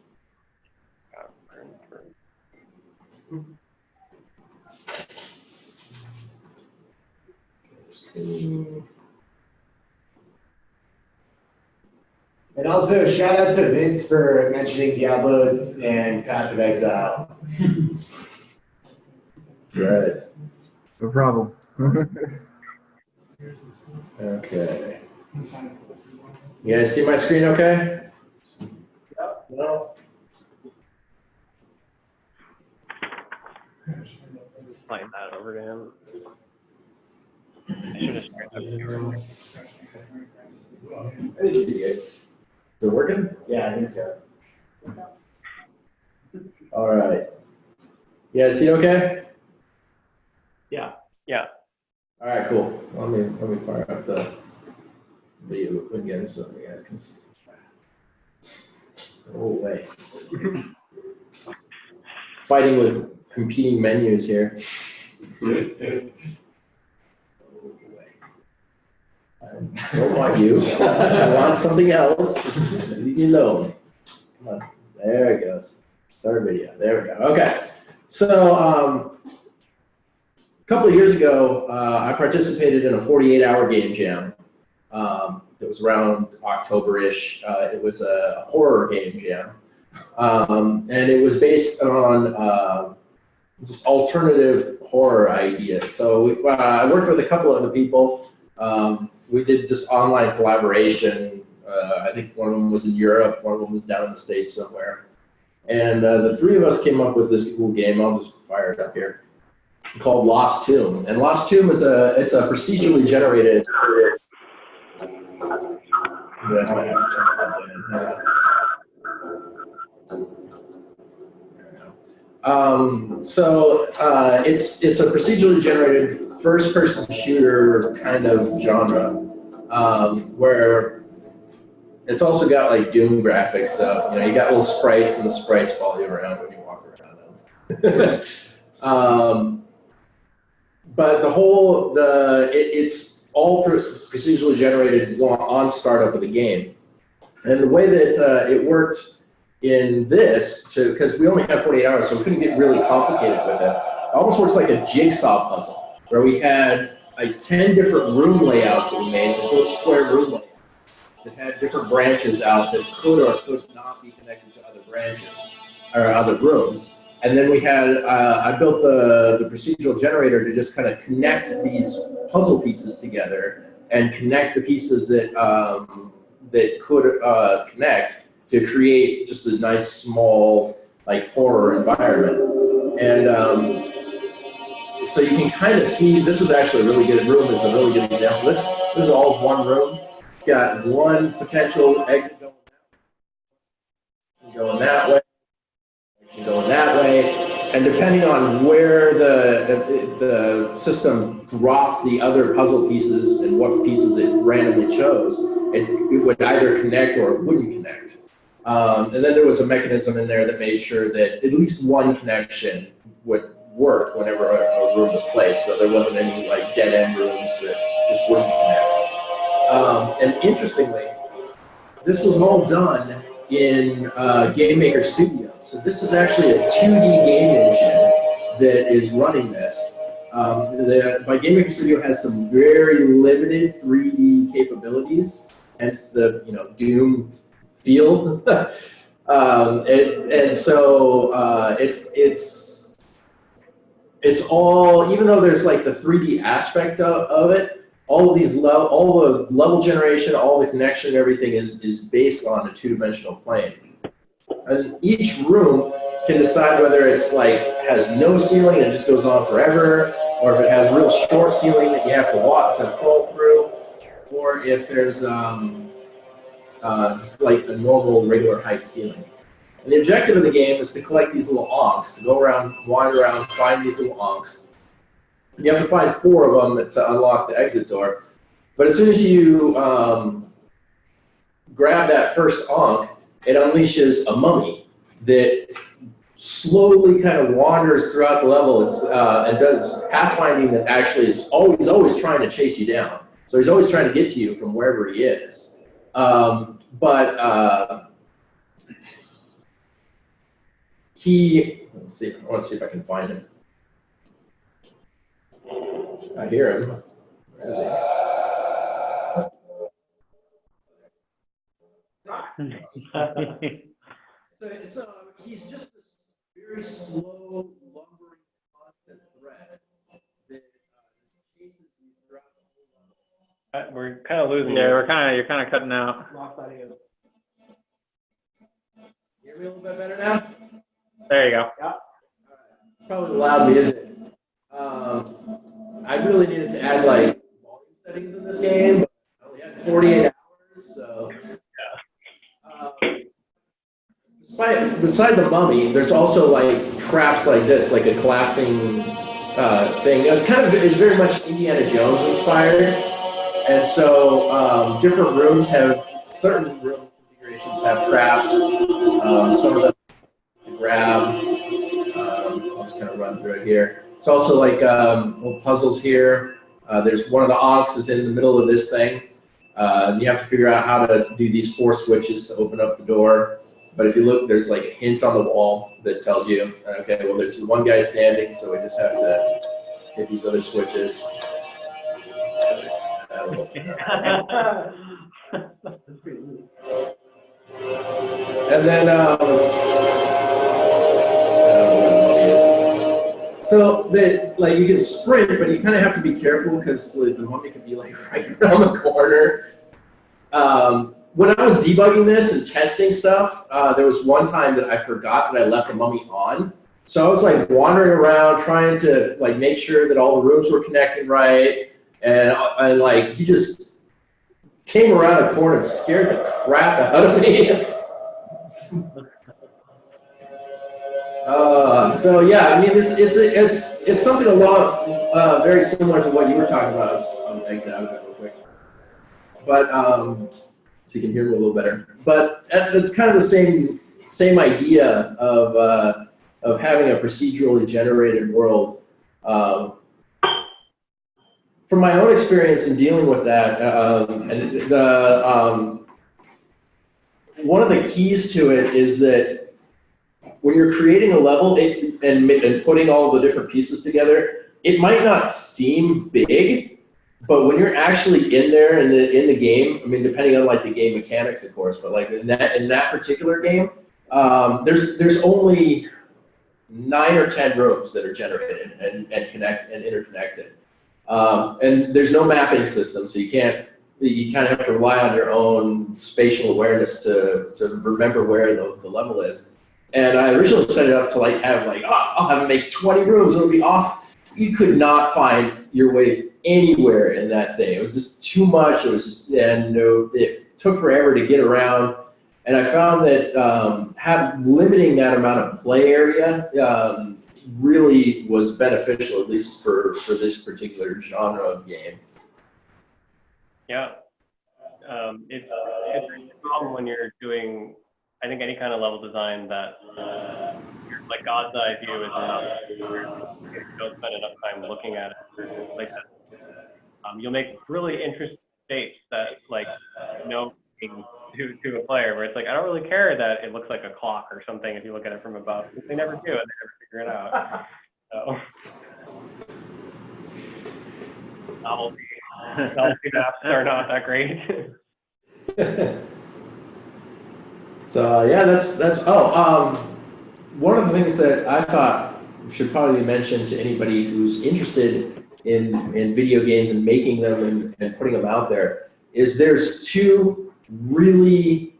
And also, shout out to Vince for mentioning Diablo and Path of Exile. Right. No problem. Okay. You guys see my screen okay? No? Slide that over to him. I should have started up here. Is it working? Yeah, I think so. All right. You guys see okay? Yeah. All right, cool. Let me fire up the video again so you guys can see. Oh, wait. Fighting with competing menus here. I don't want you. I want something else. Leave me alone. Come on. There it goes. Start video. There we go. Okay. So, a couple of years ago, I participated in a 48-hour game jam. It was around October-ish. It was a horror game jam. And it was based on just alternative horror ideas. So I worked with a couple other people. We did just online collaboration. I think one of them was in Europe, one of them was down in the States somewhere. And the three of us came up with this cool game. I'll just fire it up here. Called Lost Tomb. And Lost Tomb is it's a procedurally generated. It's a procedurally generated first-person shooter kind of genre, where it's also got like Doom graphics. So you got little sprites, and the sprites follow you around when you walk around them. But it's all procedurally generated on startup of the game, and the way that it worked in this, because we only had 48 hours, so we couldn't get really complicated with it. It almost works like a jigsaw puzzle, where we had like 10 different room layouts that we made, just little square room layouts that had different branches out that could or could not be connected to other branches or other rooms. And then we had, I built the procedural generator to just kind of connect these puzzle pieces together and connect the pieces that that could connect to create just a nice small like horror environment. And so you can kind of see, this was actually a really good room, is a really good example. This is all one room. Got one potential exit going that way, going that way, and depending on where the system dropped the other puzzle pieces and what pieces it randomly chose, it would either connect or it wouldn't connect. And then there was a mechanism in there that made sure that at least one connection would work whenever a room was placed, so there wasn't any like dead end rooms that just wouldn't connect. And interestingly, this was all done in GameMaker Studio. So this is actually a 2D game engine that is running this. My Game Maker Studio has some very limited 3D capabilities, hence the Doom feel. And so it's all, even though there's like the 3D aspect of it, all of these all the level generation, all the connection, everything is based on a two-dimensional plane. And each room can decide whether it's like has no ceiling and just goes on forever, or if it has a real short ceiling that you have to walk to crawl through, or if there's just like a normal regular height ceiling. And the objective of the game is to collect these little onks, to go around, wander around, find these little onks. You have to find 4 of them to unlock the exit door. But as soon as you grab that first onk, it unleashes a mummy that slowly kind of wanders throughout the level. And does pathfinding that actually is always trying to chase you down. So he's always trying to get to you from wherever he is. Let's see, I want to see if I can find him. I hear him. Where is he? So he's just this very slow, lumbering, constant thread that chases you throughout the whole level. We're kind of losing. Yeah, you're kind of cutting out. Hear me a little bit better now? There you go. Yeah. It's probably the loud music. I really needed to add like volume settings in this game, but I only had 48 hours, so. Beside the mummy, there's also like traps like this, like a collapsing thing. It's very much Indiana Jones inspired, and so different rooms certain room configurations have traps. Some of them to grab. I'll just kind of run through it here. It's also like little puzzles here. There's one of the onks is in the middle of this thing. You have to figure out how to do these 4 switches to open up the door. But if you look, there's like a hint on the wall that tells you, okay, well, there's one guy standing, so we just have to hit these other switches. And then, I don't know where the mummy is. So you can sprint, but you kind of have to be careful because the mummy can be like right around the corner. When I was debugging this and testing stuff, there was one time that I forgot that I left the mummy on. So I was like wandering around trying to like make sure that all the rooms were connected right, and like he just came around a corner and scared the crap out of me. So yeah, I mean, it's something a lot very similar to what you were talking about. I'll just exit out of it real quick. But so you can hear me a little better. But it's kind of the same idea of having a procedurally generated world. From my own experience in dealing with that, one of the keys to it is that when you're creating a level and putting all the different pieces together, it might not seem big, but when you're actually in there in the game, I mean, depending on like the game mechanics, of course, but like in that particular game, there's only 9 or 10 rooms that are generated and interconnected, and there's no mapping system, so you kind of have to rely on your own spatial awareness to remember where the level is. And I originally set it up to like have like, I'll have it make 20 rooms, it'll be awesome. You could not find your way anywhere in that thing. It was just too much. It was just, it took forever to get around. And I found that limiting that amount of play area really was beneficial, at least for this particular genre of game. Yeah. It's a problem when you're doing, I think, any kind of level design that like God's eye view is enough. You don't spend enough time looking at it like that. You'll make really interesting shapes that like to a player where it's like, I don't really care that it looks like a clock or something if you look at it from above. They never do it, they never figure it out. So. Novelty apps are not that great. So yeah, that's one of the things that I thought should probably be mentioned to anybody who's interested in video games and making them and putting them out there is there's 2 really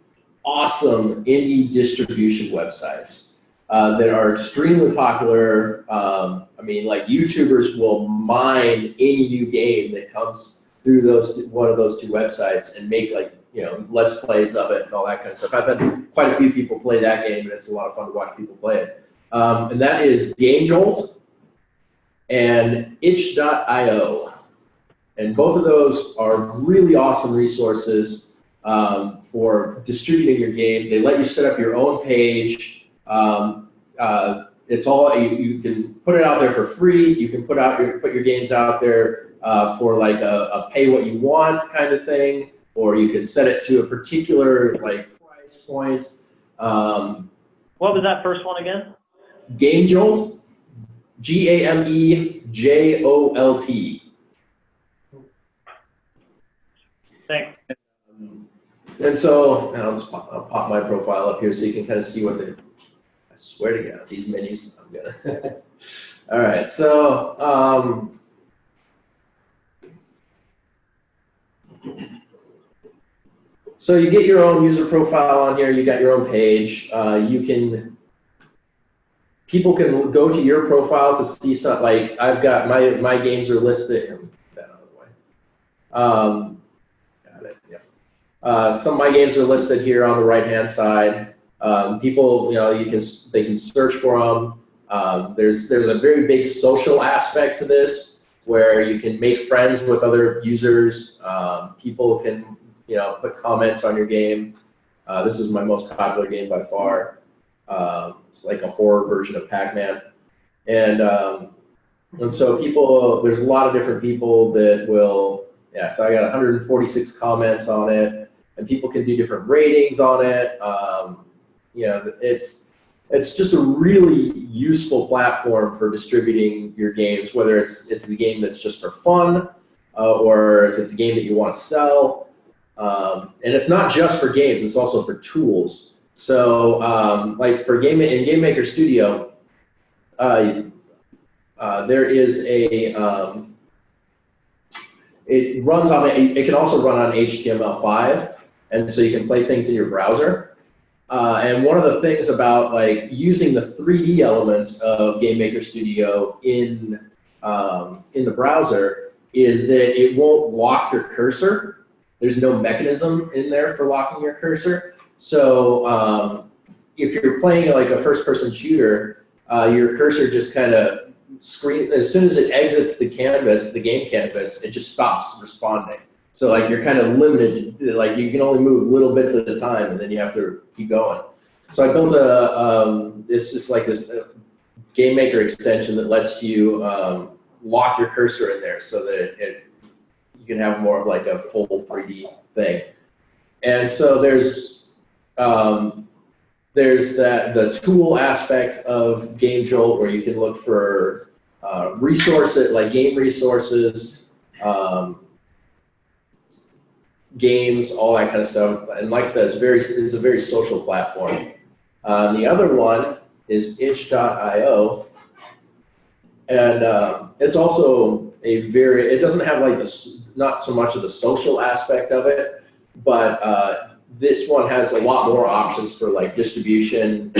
awesome indie distribution websites that are extremely popular. I mean, like YouTubers will mine any new game that comes through one of those 2 websites and make like, you know, Let's Plays of it and all that kind of stuff. I've had quite a few people play that game, and it's a lot of fun to watch people play it. And that is GameJolt and itch.io. And both of those are really awesome resources for distributing your game. They let you set up your own page. It's all, you can put it out there for free. You can put your games out there for like a pay what you want kind of thing, or you can set it to a particular like price point. What was that first one again? GameJolt, GameJolt. Thanks. And so, and I'll pop my profile up here so you can kind of see what I swear to God, these menus, I'm gonna. All right, so, so you get your own user profile on here, you got your own page. People can go to your profile to see something, like I've got my games are listed. Let me put that out of the way. Got it, yeah. Some of my games are listed here on the right-hand side. People, you know, they can search for them. There's a very big social aspect to this, where you can make friends with other users. People can, you know, put comments on your game. This is my most popular game by far. It's like a horror version of Pac-Man, and so people, there's a lot of different people that will. Yeah, so I got 146 comments on it, and people can do different ratings on it. You know, it's just a really useful platform for distributing your games, whether it's the game that's just for fun, or if it's a game that you want to sell. And it's not just for games; it's also for tools. So, like for in Game Maker Studio, there is a it runs on it can also run on HTML5, and so you can play things in your browser. And one of the things about like using the 3D elements of Game Maker Studio in the browser is that it won't lock your cursor. There's no mechanism in there for locking your cursor. So if you're playing like a first-person shooter, your cursor just kind of as soon as it exits the canvas, the game canvas, it just stops responding. So like you're kind of limited to, like you can only move little bits at a time, and then you have to keep going. So I built it's just like this Game Maker extension that lets you lock your cursor in there so that you can have more of like a full 3D thing. And so there's the tool aspect of GameJolt, where you can look for resources like game resources, games, all that kind of stuff. And like I said, it's a very social platform. The other one is itch.io, and it's also it doesn't have like not so much of the social aspect of it, but this one has a lot more options for like distribution.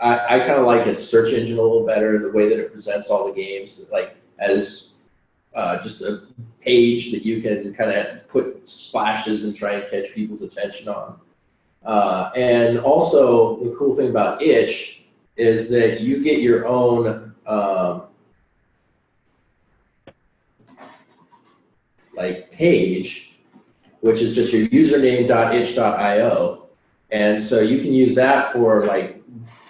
I kind of like its search engine a little better, the way that it presents all the games, like as just a page that you can kind of put splashes and try and catch people's attention on. And also, the cool thing about Itch is that you get your own like page, which is just your username.itch.io. And so you can use that for like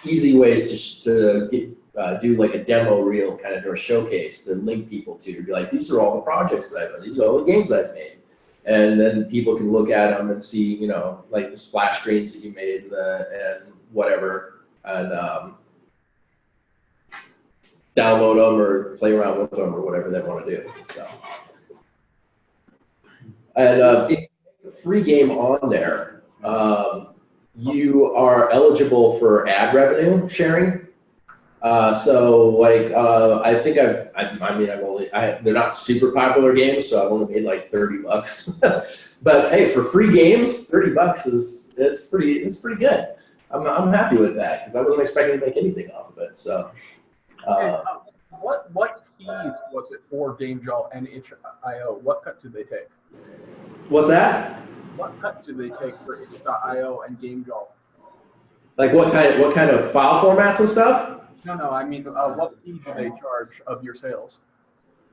easy ways to do like a demo reel kind of, or a showcase to link people to. Be like, these are all the projects that I've done. These are all the games I've made. And then people can look at them and see, you know, like the splash screens that you made and whatever, and download them or play around with them or whatever they want to do. So And if you make a free game on there, you are eligible for ad revenue sharing. So like, I think they're not super popular games, so I've only made like $30. But hey, for free games, $30 it's pretty good. I'm happy with that because I wasn't expecting to make anything off of it. So, what fees was it for GameJolt and itch.io? What cut did they take? What's that? What cut do they take for itch.io and GameJolt? Like what kind of file formats and stuff? No, I mean, what fee do they charge of your sales?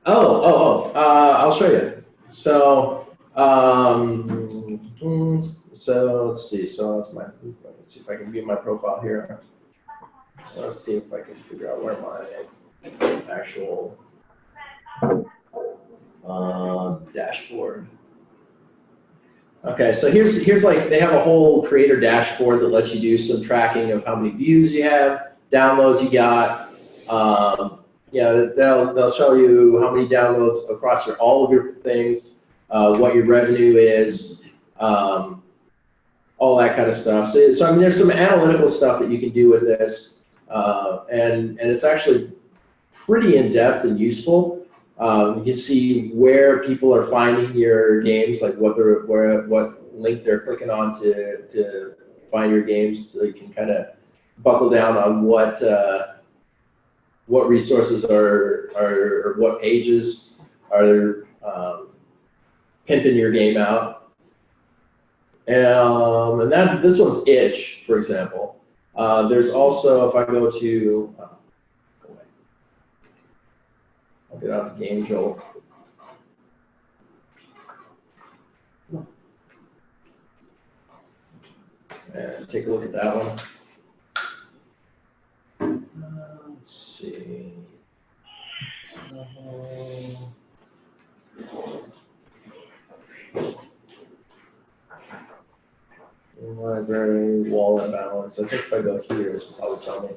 I'll show you. So, so let's see. So let's see if I can view my profile here. Let's see if I can figure out where my actual dashboard. Okay, so here's like they have a whole creator dashboard that lets you do some tracking of how many views you have, downloads you got. They'll show you how many downloads across all of your things, what your revenue is, all that kind of stuff. So I mean, there's some analytical stuff that you can do with this, and it's actually pretty in depth and useful. You can see where people are finding your games, like what link they're clicking on to find your games, so you can kind of buckle down on what resources or what pages are pimping your game out. And this one's itch, for example. There's also, if I go to I'll get out to GameJolt. And take a look at that one. Let's see. Library, wallet balance. I think if I go here, it's probably tell me.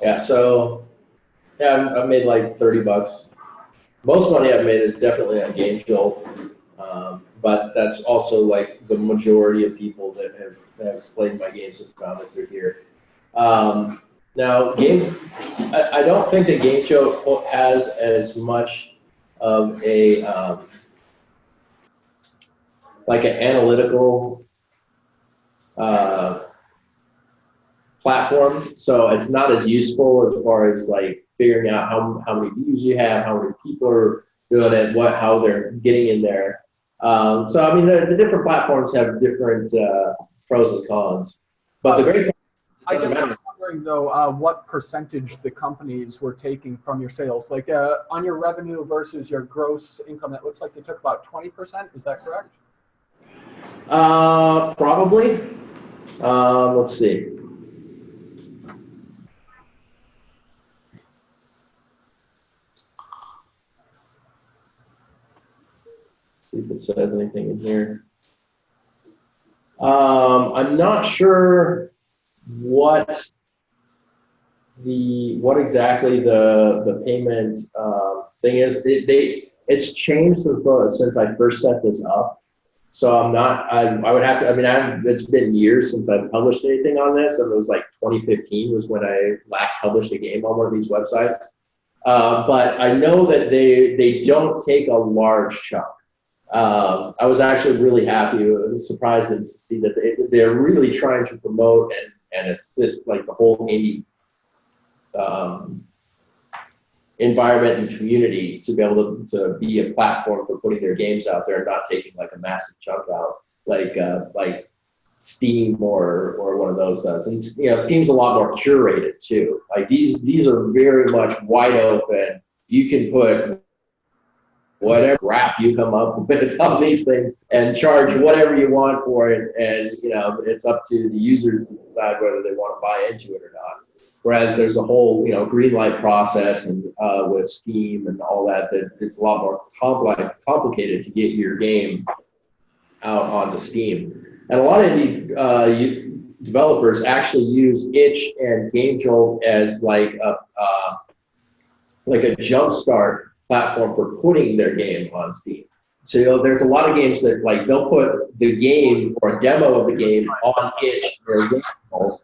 Yeah, so yeah, I've made like $30. Most money I've made is definitely on GameJolt, but that's also like the majority of people that have played my games have found it through here. Now, I don't think that GameJolt has as much of a like an analytical platform, so it's not as useful as far as like figuring out how many views you have, how many people are doing it, how they're getting in there. So I mean, the different platforms have different pros and cons. But the great I guess I'm wondering though, what percentage the companies were taking from your sales, like on your revenue versus your gross income. It looks like they took about 20%. Is that correct? Probably. Let's see. See if it says anything in here. I'm not sure what exactly the payment thing is. It's changed since I first set this up. So I would have to, I mean, it's been years since I've published anything on this, and it was like 2015 was when I last published a game on one of these websites. But I know that they don't take a large chunk. I was actually really happy. I was surprised to see that they're really trying to promote and assist like the whole indie environment and community to be able to be a platform for putting their games out there and not taking like a massive chunk out like Steam or one of those does. And you know, Steam's a lot more curated too. Like these are very much wide open. You can put whatever crap you come up with on these things and charge whatever you want for it, and you know, it's up to the users to decide whether they want to buy into it or not. Whereas there's a whole, you know, green light process and with Steam and all that it's a lot more complicated to get your game out onto Steam. And a lot of the developers actually use itch and GameJolt as like a jumpstart platform for putting their game on Steam. So there's a lot of games that like they'll put the game or a demo of the game on itch or Windows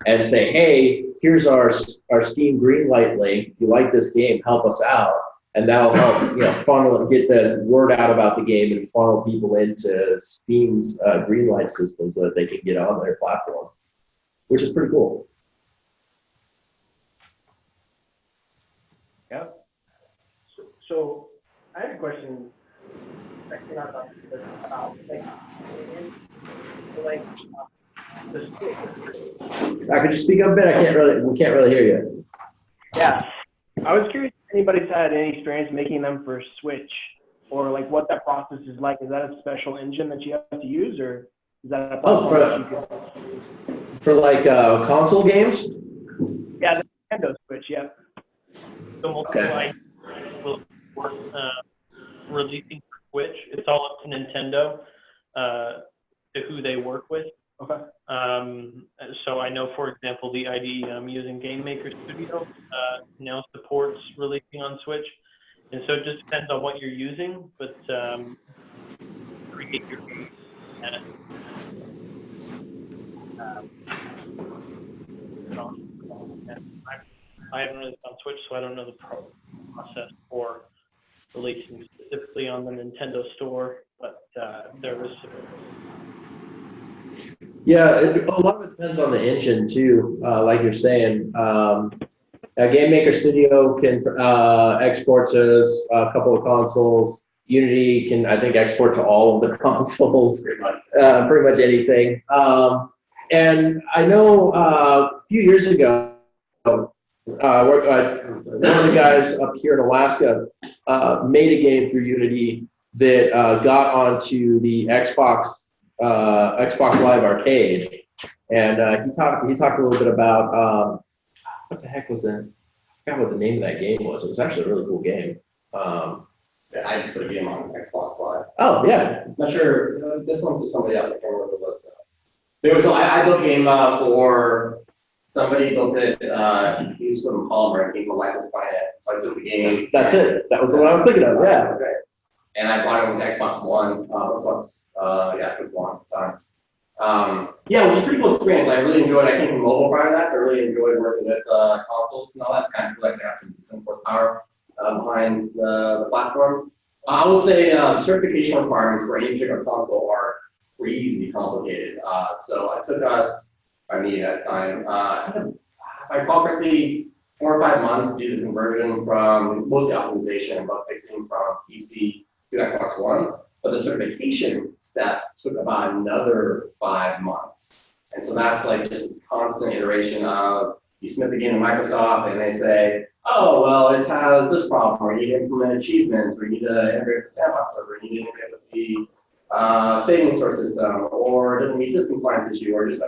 and say, hey, here's our Steam Greenlight link. If you like this game, help us out. And that'll help, funnel and get the word out about the game and funnel people into Steam's Greenlight system so that they can get on their platform, which is pretty cool. Yeah. So I had a question. Actually, not about this, the Switch. Could you speak up a bit? We can't really hear you. Yeah, I was curious if anybody's had any experience making them for Switch, or like what that process is like. Is that a special engine that you have to use, or is that a platform that you could... for like console games? Yeah, the Nintendo Switch. Yeah. So multiple will work releasing for Switch. It's all up to Nintendo to who they work with. Okay. So I know, for example, the IDE I'm using, Game Maker Studio, now supports releasing on Switch, and so it just depends on what you're using. But create your game. I haven't really done Switch, so I don't know the process for releasing specifically on the Nintendo Store, but there is. Yeah, a lot of it depends on the engine too. Like you're saying, Game Maker Studio can export to a couple of consoles. Unity can, I think, export to all of the consoles, pretty much anything. And I know a few years ago, one of the guys up here in Alaska made a game through Unity that got onto the Xbox Live Arcade, and he talked a little bit about what the heck was that? I forgot what the name of that game was. It was actually a really cool game. I put a game on Xbox Live. Oh yeah. Not sure. This one's to somebody else. I can't remember the list. I built a game for somebody built it. He used some Polymer. I think the life was buying it. So I took the game. That's it. That was the one I was thinking of. Yeah. Okay. And I bought it with Xbox One. Xbox One times. Yeah, it was a pretty cool experience. I really enjoyed it. I came from mobile prior to that, so I really enjoyed working with consoles and all that. It's kind of cool. I got some decent horsepower behind the platform. I will say certification requirements for any particular console are crazy complicated. So it took us, me at the time, if I recall correctly, 4 or 5 months to do the conversion from mostly optimization and bug fixing from PC to Xbox One. But the certification steps took about another 5 months. And so that's like just this constant iteration of you submit the game to Microsoft and they say, oh, well, it has this problem, or you need to implement achievements, or you need to integrate with the sandbox server, or you need to integrate with the saving source system, or it doesn't meet this compliance issue, or just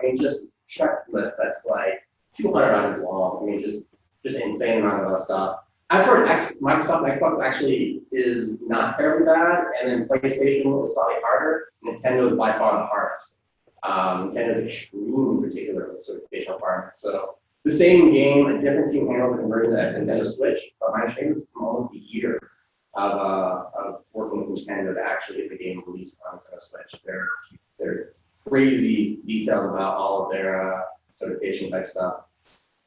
checklist that's like 200 items long. Just insane amount of stuff. I've heard Microsoft and Xbox actually is not terribly bad, and then PlayStation was slightly harder. Nintendo is by far the hardest. Nintendo is extremely particular with certification requirements. So the same game, a different team handled the conversion to Nintendo Switch, but my understanding from almost a year of working with Nintendo to actually get the game released on Nintendo Switch. They're crazy detailed about all of their certification type stuff.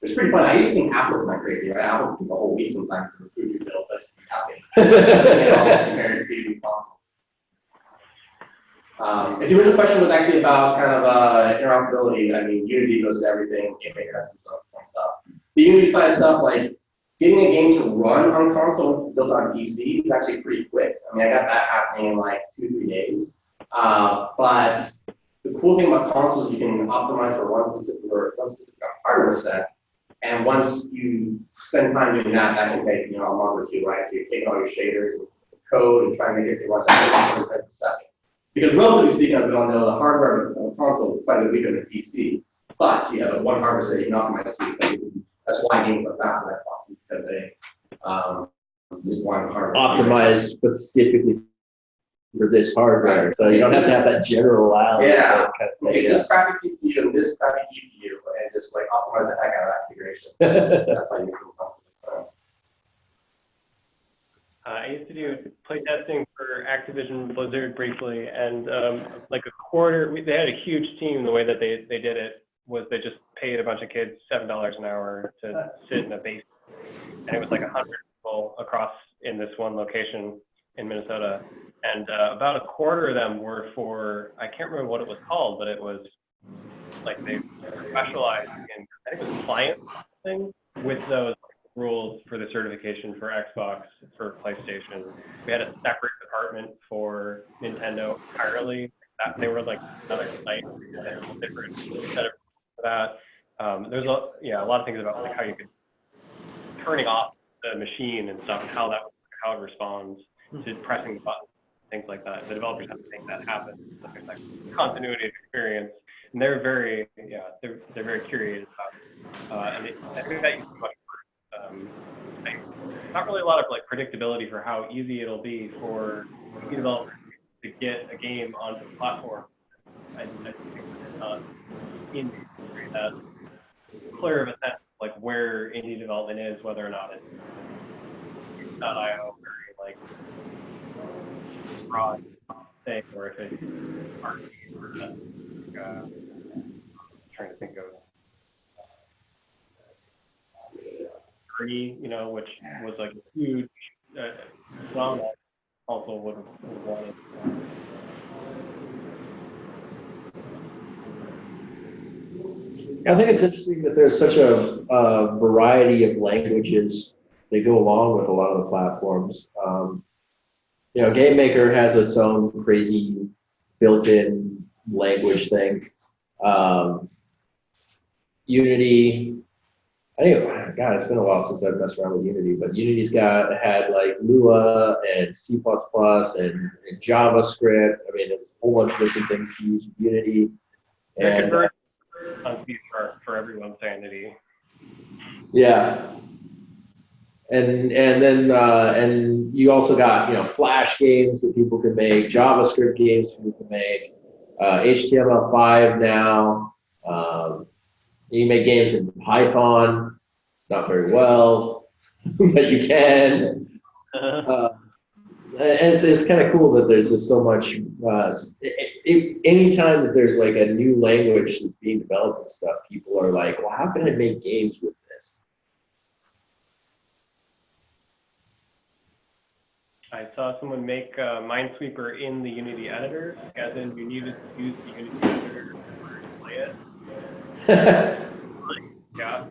It's pretty fun. I used to think Apple was not crazy, right? Apple would take a whole week sometimes to recruit your build list to be happy. Compared to the console. If the original question was actually about kind of interoperability, Unity goes to everything, Game Maker has some stuff. The Unity side of stuff, like getting a game to run on console built on PC is actually pretty quick. I got that happening in like 2-3 days. But the cool thing about consoles, you can optimize for one specific hardware set. And once you spend time doing that, that can take a month or two, right? So you're taking all your shaders and code and trying to make it run at 100 frames per second. Because relatively speaking, as we all know, the hardware of the console is quite a bit weaker than PC. But the one hardware set you can optimize to. That's why games are fast on Xbox, because they just one hardware. Optimized specifically for this hardware, so you don't have to have that general out. Yeah, take this crappy CPU and this crappy GPU and just like optimize the heck out of that configuration. That's how you feel I used to do playtesting for Activision Blizzard briefly, and like a quarter, they had a huge team. The way that they did it was they just paid a bunch of kids $7 an hour to sit in a basement, and it was like 100 people across in this one location in Minnesota, and about a quarter of them were for, I can't remember what it was called, but it was like they specialized in, I think it was client things with those rules for the certification for Xbox, for PlayStation. We had a separate department for Nintendo entirely. That they were like another site, different set of for that. There's a lot of things about like how you could turning off the machine and stuff, and how it responds to pressing the button, things like that. The developers have to make that happen. So there's like continuity of experience, and they're very curious about. And I think that used to be much not really a lot of like predictability for how easy it'll be for developers to get a game onto the platform. I think it's not in that clear of a sense of like where indie development is, whether or not it's .io very like broad thing, or if it's artsy or trying to think of Free, which was like a huge phenomenon, also would have wanted. I think it's interesting that there's such a variety of languages that go along with a lot of the platforms. Game Maker has its own crazy built-in language thing. Unity, I think, God, it's been a while since I've messed around with Unity, but Unity's had like Lua and C++ and JavaScript. I mean, there's a whole bunch of different things to use with Unity. And on C# for everyone's sanity. Yeah. And then you also got Flash games that people can make, JavaScript games people can make, HTML5 now. You make games in Python, not very well, but you can. It's kind of cool that there's just so much. Anytime that there's like a new language that's being developed and stuff, people are like, well, how can I make games with this? I saw someone make Minesweeper in the Unity editor, as in you needed to use the Unity editor to play it. Yeah.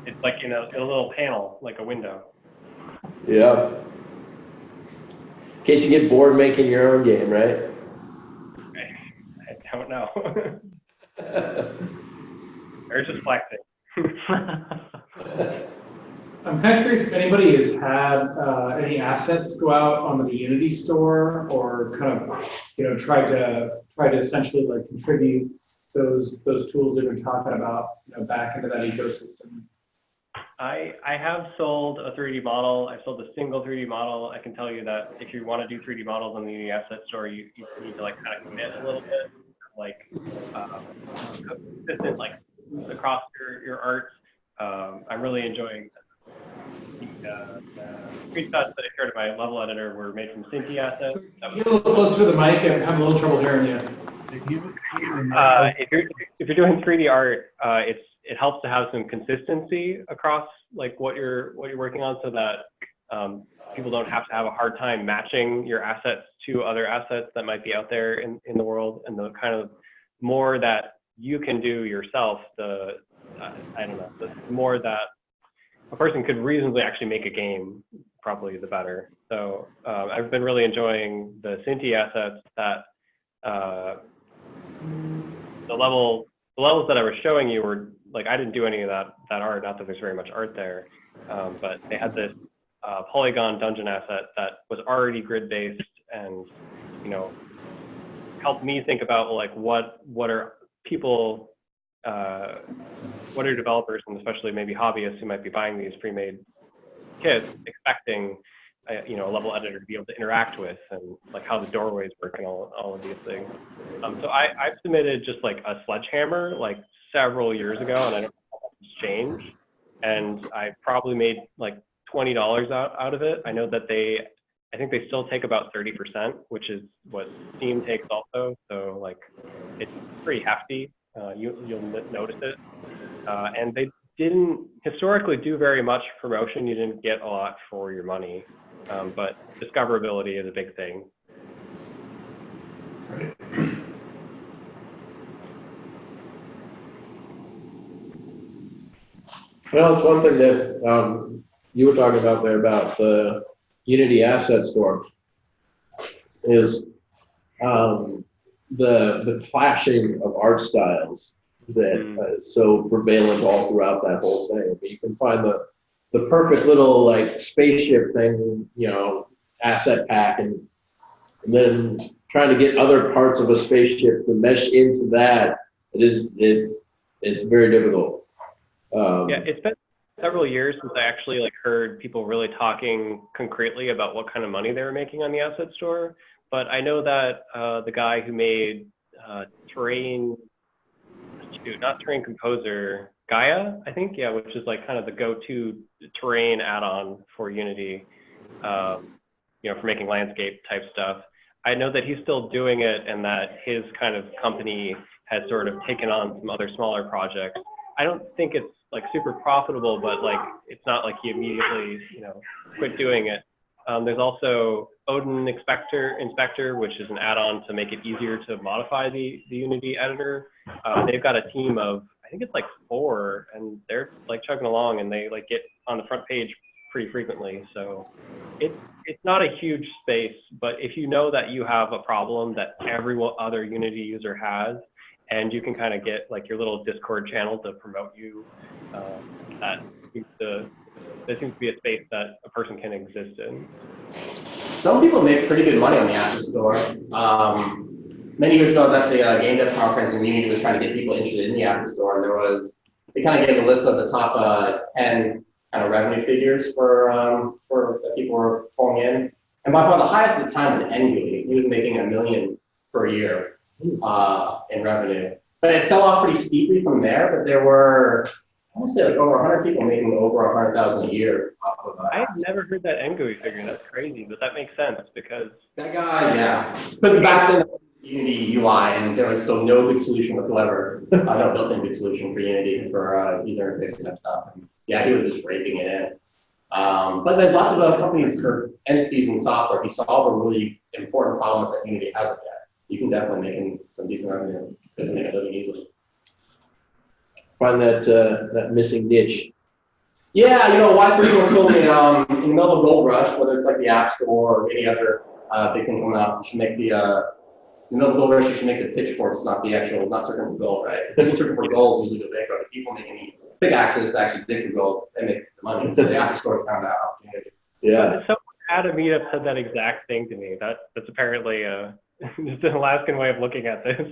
It's like in a little panel, like a window. Yeah. In case you get bored making your own game, right? I don't know. They're just flexing. I'm kind of curious if anybody has had any assets go out on the Unity store, or kind of tried to essentially like contribute those tools that you're talking about back into that ecosystem. I have sold a 3D model. I've sold a single 3D model. I can tell you that if you want to do 3D models on the Unity Asset Store, you need to like kind of commit a little bit, like consistent like across your art. I'm really enjoying the screenshots that I shared in my level editor were made from Cinti assets. Get a little closer to the mic. I'm having a little trouble hearing you. If you're doing 3D art, it helps to have some consistency across like what you're working on, so that people don't have to have a hard time matching your assets to other assets that might be out there in the world, and the kind of more that you can do yourself, the more that a person could reasonably actually make a game, probably the better. So I've been really enjoying the Cinti assets that the levels that I was showing you were like, I didn't do any of that art, not that there's very much art there, but they had this polygon dungeon asset that was already grid based, and helped me think about like what are people, what are developers, and especially maybe hobbyists who might be buying these pre-made kits, expecting a level editor to be able to interact with, and like how the doorways work and all of these things. So I've submitted just like a sledgehammer like several years ago, and I don't know if it's changed. and I probably made like $20 out of it. I know that I think they still take about 30%, which is what Steam takes also. So like, it's pretty hefty. You'll notice it. And they didn't historically do very much promotion. You didn't get a lot for your money, but discoverability is a big thing. Right. Well, it's one thing that you were talking about there about the Unity Asset Store is the clashing of art styles that is so prevalent all throughout that whole thing. You can find the perfect little like spaceship thing, you know, asset pack, and then trying to get other parts of a spaceship to mesh into that. It's very difficult. Yeah, it's been several years since I actually like heard people really talking concretely about what kind of money they were making on the asset store. But I know that the guy who made not Terrain Composer, Gaia, I think, yeah, which is like kind of the go-to terrain add-on for Unity, you know, for making landscape type stuff. I know that he's still doing it, and that his kind of company has sort of taken on some other smaller projects. I don't think it's like super profitable, but like it's not like he immediately, you know, quit doing it. There's also Odin Inspector, which is an add-on to make it easier to modify the Unity editor. They've got a team of, I think it's like 4, and they're like chugging along, and they like get on the front page pretty frequently. So it's not a huge space, but if you know that you have a problem that every other Unity user has, and you can kind of get like your little Discord channel to promote you, there seems to be a space that a person can exist in. Some people make pretty good money on the Asset Store. Many years ago, I was at the Gamedev conference, and Unity was trying to get people interested in the Asset Store, and they kind of gave a list of the top 10 kind of revenue figures for that people were pulling in. And by far the highest at the time was Engui. He was making $1 million per year in revenue. But it fell off pretty steeply from there, but there were, I want to say like over 100 people making over 100,000 a year off of I've never heard that Engui figure. That's crazy, but that makes sense because that guy, yeah. Because back then, Unity UI, and there was no good solution whatsoever. No built-in good solution for Unity for user interface type stuff. And yeah, he was just raping it in. But there's lots of other companies or entities in software. If you solve a really important problem that Unity hasn't yet, you can definitely make some decent revenue. Could make a living easily. Find that missing niche. Yeah, you know, wise person was told me in the middle of Gold Rush, whether it's like the App Store or any other big thing coming up, you should make in the middle of Gold Rush, you should make the pitchforks, not searching for gold, right? If you're searching for gold, usually go bankrupt. The people making any big access to actually dig for gold and make the money. So the Asset Store is kind of that opportunity. Yeah. Someone at a meetup said that exact thing to me. That's apparently just an Alaskan way of looking at this.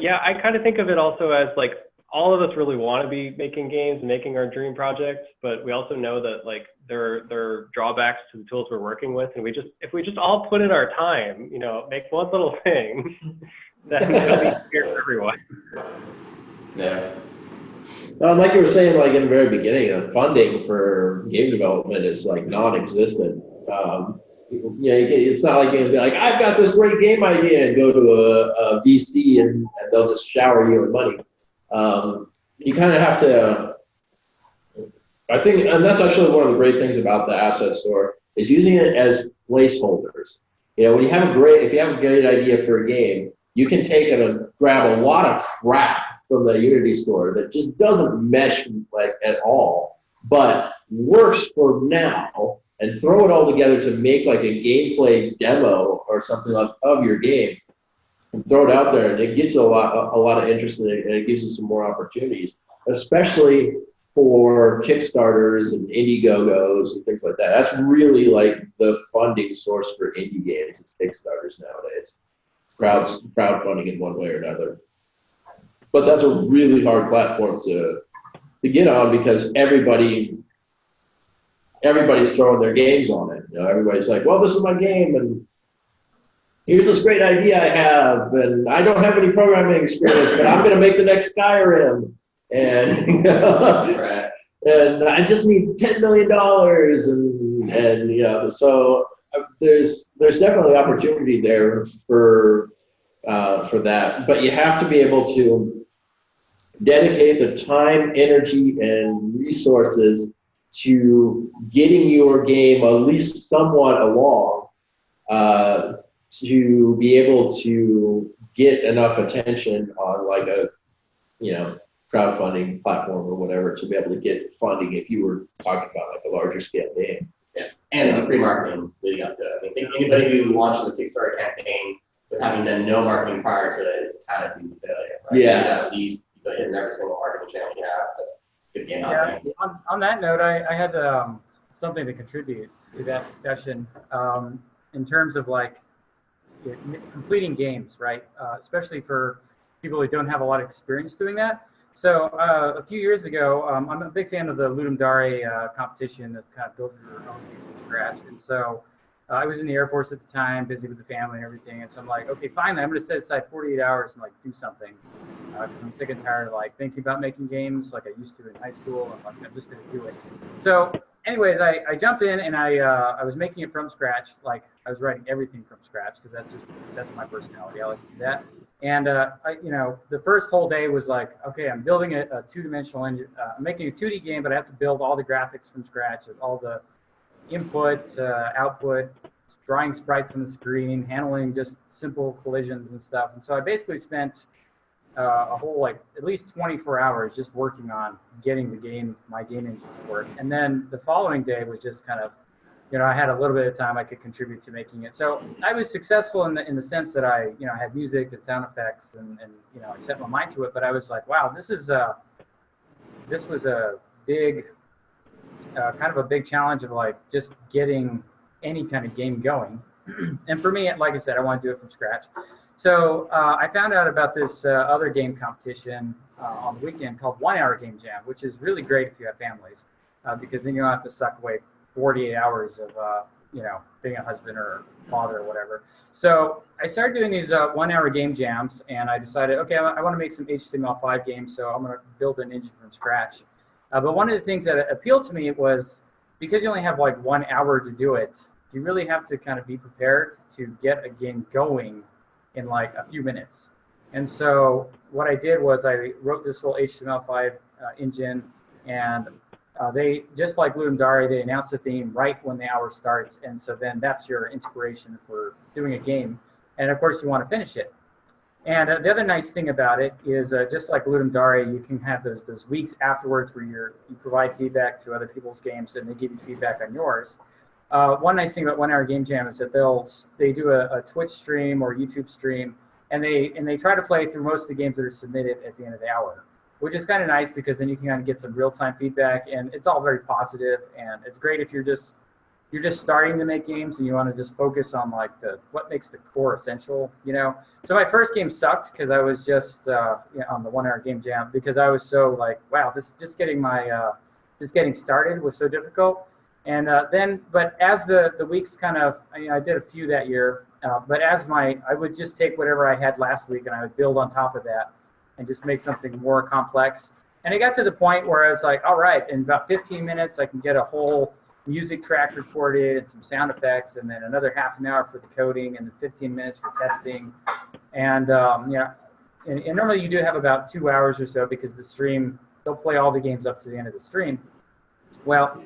Yeah, I kind of think of it also as like all of us really want to be making games, making our dream projects, but we also know that like there are drawbacks to the tools we're working with, and if we just all put in our time, you know, make one little thing, then it'll be here for everyone. Yeah. Like you were saying, like in the very beginning, funding for game development is like non-existent. Yeah, it's not like you're gonna be like, I've got this great game idea, and go to a VC and they'll just shower you with money. You kind of have to, I think, and that's actually one of the great things about the Asset Store is using it as placeholders. You know, if you have a great idea for a game, you can take it and grab a lot of crap from the Unity store that just doesn't mesh like at all, but works for now, and throw it all together to make like a gameplay demo or something of your game, and throw it out there, and it gets you a lot of interest in it, and it gives you some more opportunities, especially for Kickstarters and Indiegogos and things like that. That's really like the funding source for indie games. It's Kickstarters nowadays, crowdfunding in one way or another. But that's a really hard platform to get on because everybody's throwing their games on it. You know, everybody's like, well, this is my game, and here's this great idea I have, and I don't have any programming experience, but I'm going to make the next Skyrim, and Right. and I just need $10 million, and so there's definitely opportunity there for that, but you have to be able to dedicate the time, energy, and resources to getting your game at least somewhat along, to be able to get enough attention on like a, crowdfunding platform or whatever to be able to get funding if you were talking about like a larger scale game. Yeah, and the pre-marketing leading up to it. I mean, think anybody who launches a Kickstarter campaign with having done no marketing prior to it is kind of doomed to failure, right? Yeah. You gotta at least go hit every single marketing channel you have to get the game out there. On that note, I had something to contribute to that discussion in terms of like completing games, right? Especially for people who don't have a lot of experience doing that. So a few years ago, I'm a big fan of the Ludum Dare competition that's kind of built your own game from scratch. And so I was in the Air Force at the time, busy with the family and everything. And so I'm like, okay, finally, I'm going to set aside 48 hours and like do something. I'm sick and tired of like thinking about making games like I used to in high school. I'm like, I'm just going to do it. So anyways, I jumped in and I was making it from scratch. Like I was writing everything from scratch because that's my personality. I like to do that. And the first whole day was like, okay, I'm building a two-dimensional engine. I'm making a 2D game, but I have to build all the graphics from scratch, with all the input, output, drawing sprites on the screen, handling just simple collisions and stuff. And so I basically spent a whole like at least 24 hours just working on getting my game engine to work. And then the following day was just kind of, I had a little bit of time I could contribute to making it. So I was successful in the sense that I had music and sound effects and I set my mind to it. But I was like, wow, this was a big, kind of a big challenge of like just getting any kind of game going. And for me, like I said, I want to do it from scratch. So I found out about this other game competition on the weekend called 1 Hour Game Jam, which is really great if you have families, because then you don't have to suck away 48 hours of, being a husband or father or whatever. So I started doing these 1 hour game jams, and I decided, okay, I want to make some HTML5 games, so I'm going to build an engine from scratch. But one of the things that appealed to me was because you only have like 1 hour to do it, you really have to kind of be prepared to get a game going in like a few minutes. And so what I did was I wrote this little HTML5 engine, and they, just like Ludum Dare, they announce the theme right when the hour starts, and so then that's your inspiration for doing a game. And of course, you want to finish it. And the other nice thing about it is, just like Ludum Dare, you can have those weeks afterwards where you provide feedback to other people's games, and they give you feedback on yours. One nice thing about 1 Hour Game Jam is that they do a Twitch stream or YouTube stream, and they try to play through most of the games that are submitted at the end of the hour, which is kind of nice because then you can kind of get some real-time feedback, and it's all very positive, and it's great if you're just starting to make games and you want to just focus on like what makes the core essential, So my first game sucked because I was just on the 1 Hour Game Jam, because I was so like, wow, this just getting started was so difficult. And but as the weeks kind of, I did a few that year, but I would just take whatever I had last week and I would build on top of that and just make something more complex. And it got to the point where I was like, all right, in about 15 minutes, I can get a whole music track recorded and some sound effects, and then another half an hour for the coding, and then 15 minutes for testing. And, and normally you do have about 2 hours or so, because the stream, they'll play all the games up to the end of the stream. Well,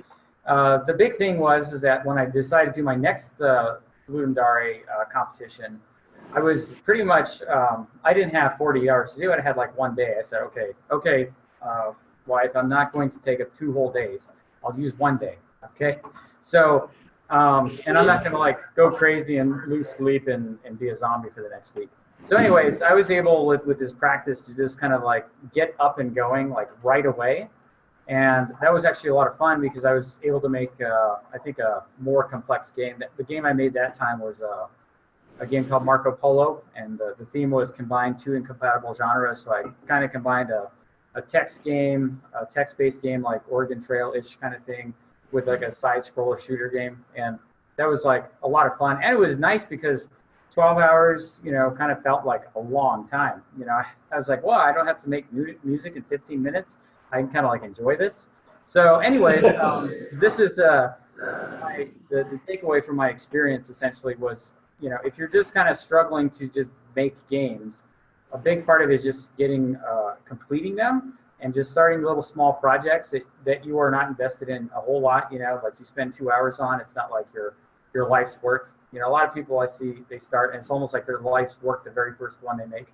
the big thing is that when I decided to do my next Ludum Dare competition, I was pretty much, I didn't have 40 hours to do it. I had like 1 day. I said, okay, wife, I'm not going to take up 2 whole days. I'll use 1 day, okay? So, and I'm not gonna like go crazy and lose sleep and be a zombie for the next week. So anyways, I was able with this practice to just kind of like get up and going like right away. And that was actually a lot of fun because I was able to make, I think, a more complex game. The game I made that time was a game called Marco Polo, and the theme was combine 2 incompatible genres. So I kind of combined a text game, a text-based game like Oregon Trail-ish kind of thing, with like a side-scroller shooter game. And that was like a lot of fun. And it was nice because 12 hours, you know, kind of felt like a long time. You know, I was like, well, I don't have to make music in 15 minutes. I can kind of like enjoy this. So anyways, this is the takeaway from my experience essentially was, you know, if you're just kind of struggling to just make games, a big part of it is just getting, completing them and just starting little small projects that you are not invested in a whole lot, you know, like you spend 2 hours on, it's not like your life's work. You know, a lot of people I see, they start and it's almost like their life's work, the very first one they make.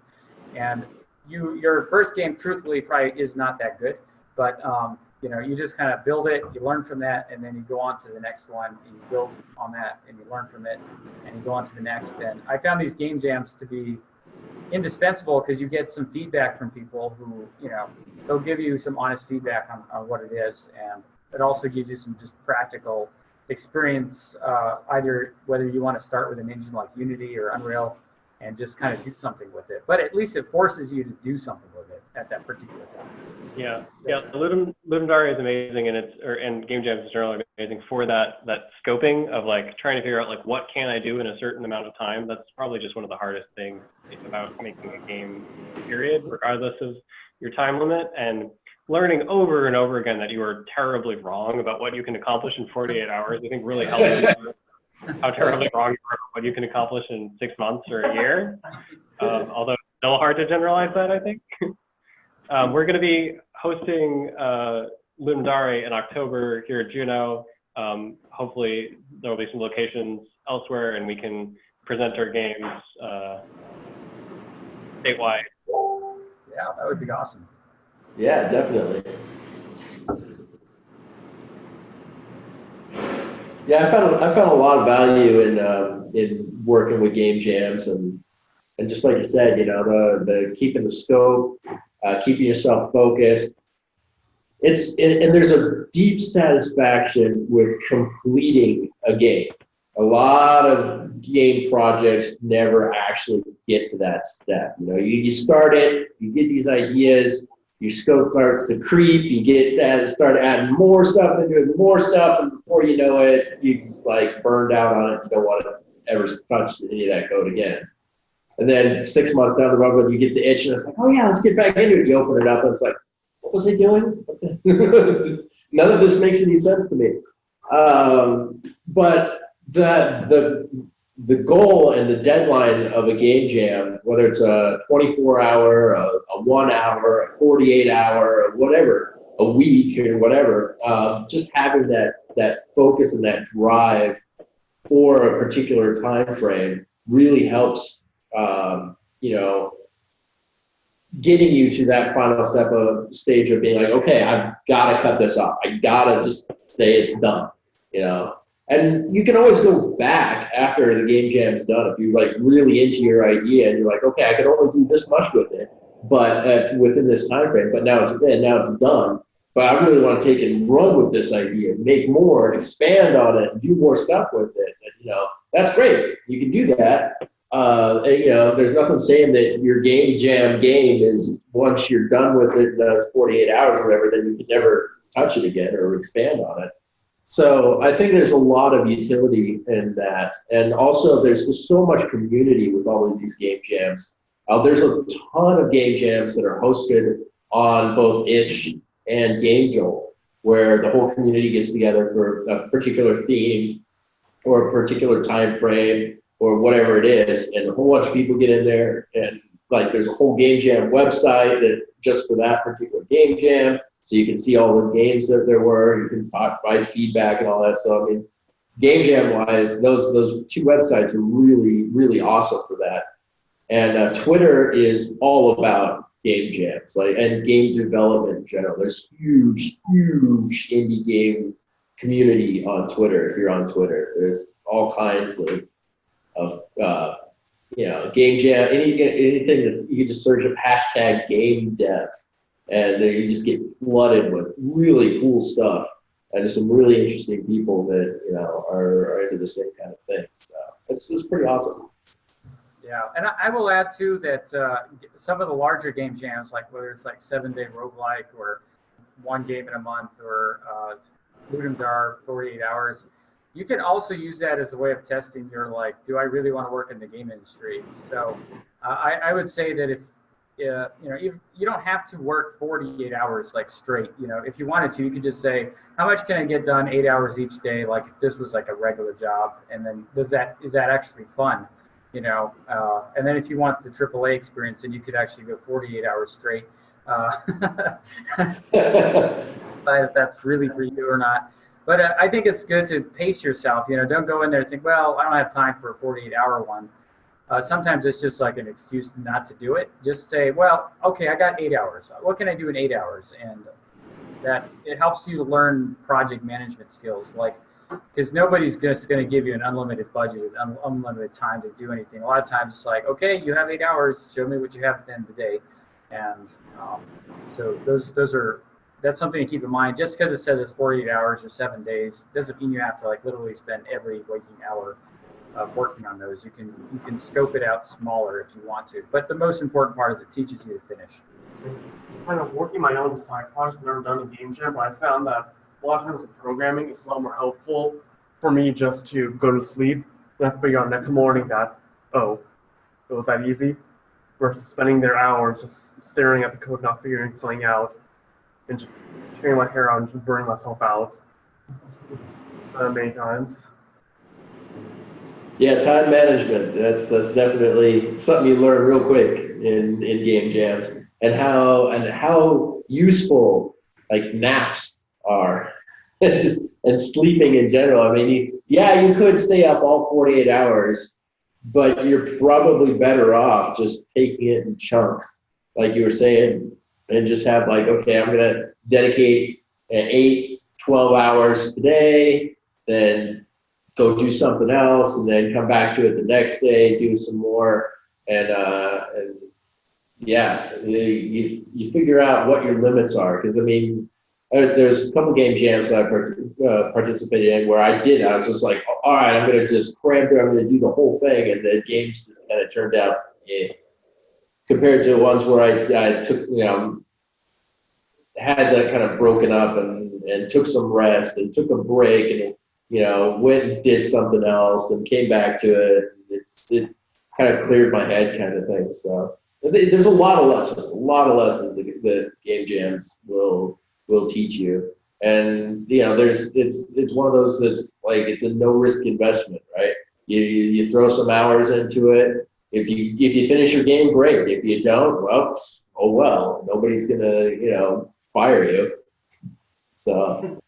And your first game, truthfully, probably is not that good, but, you know, you just kind of build it, you learn from that, and then you go on to the next one, and you build on that, and you learn from it, and you go on to the next. And I found these game jams to be indispensable because you get some feedback from people who, you know, they'll give you some honest feedback on what it is, and it also gives you some just practical experience, either whether you want to start with an engine like Unity or Unreal and just kind of do something with it. But at least it forces you to do something with it at that particular time. Yeah, Ludum Dare is amazing, and game jams in general are amazing for that scoping of like trying to figure out like what can I do in a certain amount of time. That's probably just one of the hardest things about making a game, period, regardless of your time limit, and learning over and over again that you are terribly wrong about what you can accomplish in 48 hours. I think really helps you how terribly wrong you are about what you can accomplish in 6 months or a year. Although it's still hard to generalize that, I think. We're going to be hosting Ludum Dare in October here at Juneau. Hopefully there will be some locations elsewhere and we can present our games statewide. Yeah, that would be awesome. Yeah, definitely. Yeah, I found a lot of value in working with game jams and just like you said, you know, the keeping the scope, keeping yourself focused. And there's a deep satisfaction with completing a game. A lot of game projects never actually get to that step. You know, you start it, you get these ideas, your scope starts to creep, you get that, start adding more stuff into it, more stuff, and before you know it, you just like burned out on it. You don't want to ever touch any of that code again. And then 6 months down the road, when you get the itch, and it's like, oh yeah, let's get back into it. You open it up, and it's like, what was I doing? None of this makes any sense to me. But the goal and the deadline of a game jam, whether it's a 24-hour, a 1 hour, a 48-hour, or whatever, a week or whatever, just having that focus and that drive for a particular time frame really helps, you know, getting you to that final stage of being like, okay, I've got to cut this off. I got to just say it's done, you know. And you can always go back after the game jam is done if you're like really into your idea and you're like, okay, I could only do this much with it, but within this time frame. But now it's done. But I really want to take and run with this idea, make more, expand on it, do more stuff with it. And, you know, that's great. You can do that. And, you know, there's nothing saying that your game jam game is once you're done with it, those 48 hours or whatever, then you can never touch it again or expand on it. So I think there's a lot of utility in that. And also there's just so much community with all of these game jams. There's a ton of game jams that are hosted on both Itch and GameJolt, where the whole community gets together for a particular theme or a particular time frame or whatever it is. And a whole bunch of people get in there, and like there's a whole game jam website that just for that particular game jam. So you can see all the games that there were, you can provide feedback and all that stuff. I mean, game jam wise, those two websites are really, really awesome for that. And Twitter is all about game jams, and game development in general. There's huge indie game community on Twitter. If you're on Twitter, there's all kinds of you know, game jam, anything that you can just search up hashtag Gamedev. And then you just get flooded with really cool stuff. And there's some really interesting people that, you know, are into the same kind of thing. So it's pretty awesome. Yeah, and I will add too that some of the larger game jams, like whether it's like 7-day roguelike or one game in a month or Ludum Dare 48 hours, you can also use that as a way of testing your, like, do I really want to work in the game industry? So I would say that if, you know, you don't have to work 48 hours like straight. You know, if you wanted to, you could just say, how much can I get done 8 hours each day? Like if this was like a regular job, and then is that actually fun? You know, and then if you want the AAA experience, then you could actually go 48 hours straight. Decide if that's really for you or not. But I think it's good to pace yourself. You know, don't go in there and think, well, I don't have time for a 48-hour one. Sometimes it's just like an excuse not to do it. Just say, well, okay, I got 8 hours. What can I do in 8 hours? And that it helps you to learn project management skills, like, because nobody's just going to give you an unlimited budget, unlimited time to do anything. A lot of times it's like, okay, you have 8 hours. Show me what you have at the end of the day. And so that's something to keep in mind. Just because it says it's 48 hours or 7 days doesn't mean you have to like literally spend every waking hour working on those. You can scope it out smaller if you want to. But the most important part is it teaches you to finish. Kind of working my own side project, I've never done a game jam, but I found that a lot of times with programming, it's a lot more helpful for me just to go to sleep and have to figure out next morning that, oh, it was that easy, versus spending their hours just staring at the code, not figuring something out, and just tearing my hair out and just burning myself out many times. Yeah, time management. That's definitely something you learn real quick in game jams, and how useful like naps are, and sleeping in general. I mean, you could stay up all 48 hours, but you're probably better off just taking it in chunks, like you were saying, and just have like, okay, I'm gonna dedicate 8, 12 hours today, then go do something else, and then come back to it the next day, do some more, and you figure out what your limits are. Because I mean, there's a couple game jams that I participated in where I was just like, all right, I'm gonna just cram through, I'm gonna do the whole thing, and the games kind of turned out compared to ones where I took, had that kind of broken up and took some rest and took a break and went and did something else and came back to it. It kind of cleared my head, kind of thing. So there's a lot of lessons that game jams will teach you. And it's one of those that's like, it's a no risk investment, right? You throw some hours into it. If you finish your game, great. If you don't, well, oh well. Nobody's gonna fire you. So.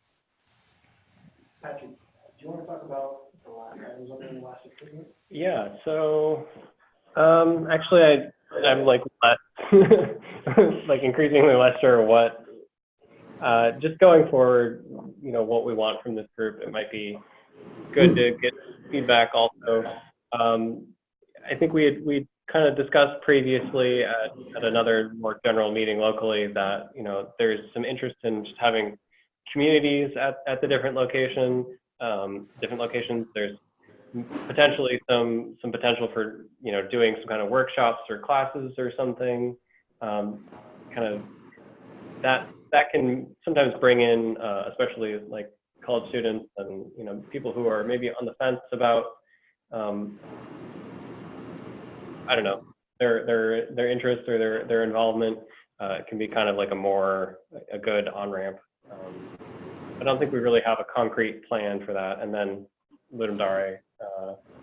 Patrick, do you want to talk about the last items on the last experience? Yeah, so actually I'm like like increasingly less sure what just going forward, what we want from this group. It might be good to get feedback also. I think we kind of discussed previously at another more general meeting locally that there's some interest in just having communities at the different locations. There's potentially some potential for doing some kind of workshops or classes or something. Kind of that can sometimes bring in especially like college students and people who are maybe on the fence about I don't know, their interest or their involvement. It can be kind of like a good on-ramp. I don't think we really have a concrete plan for that. And then Ludum Dare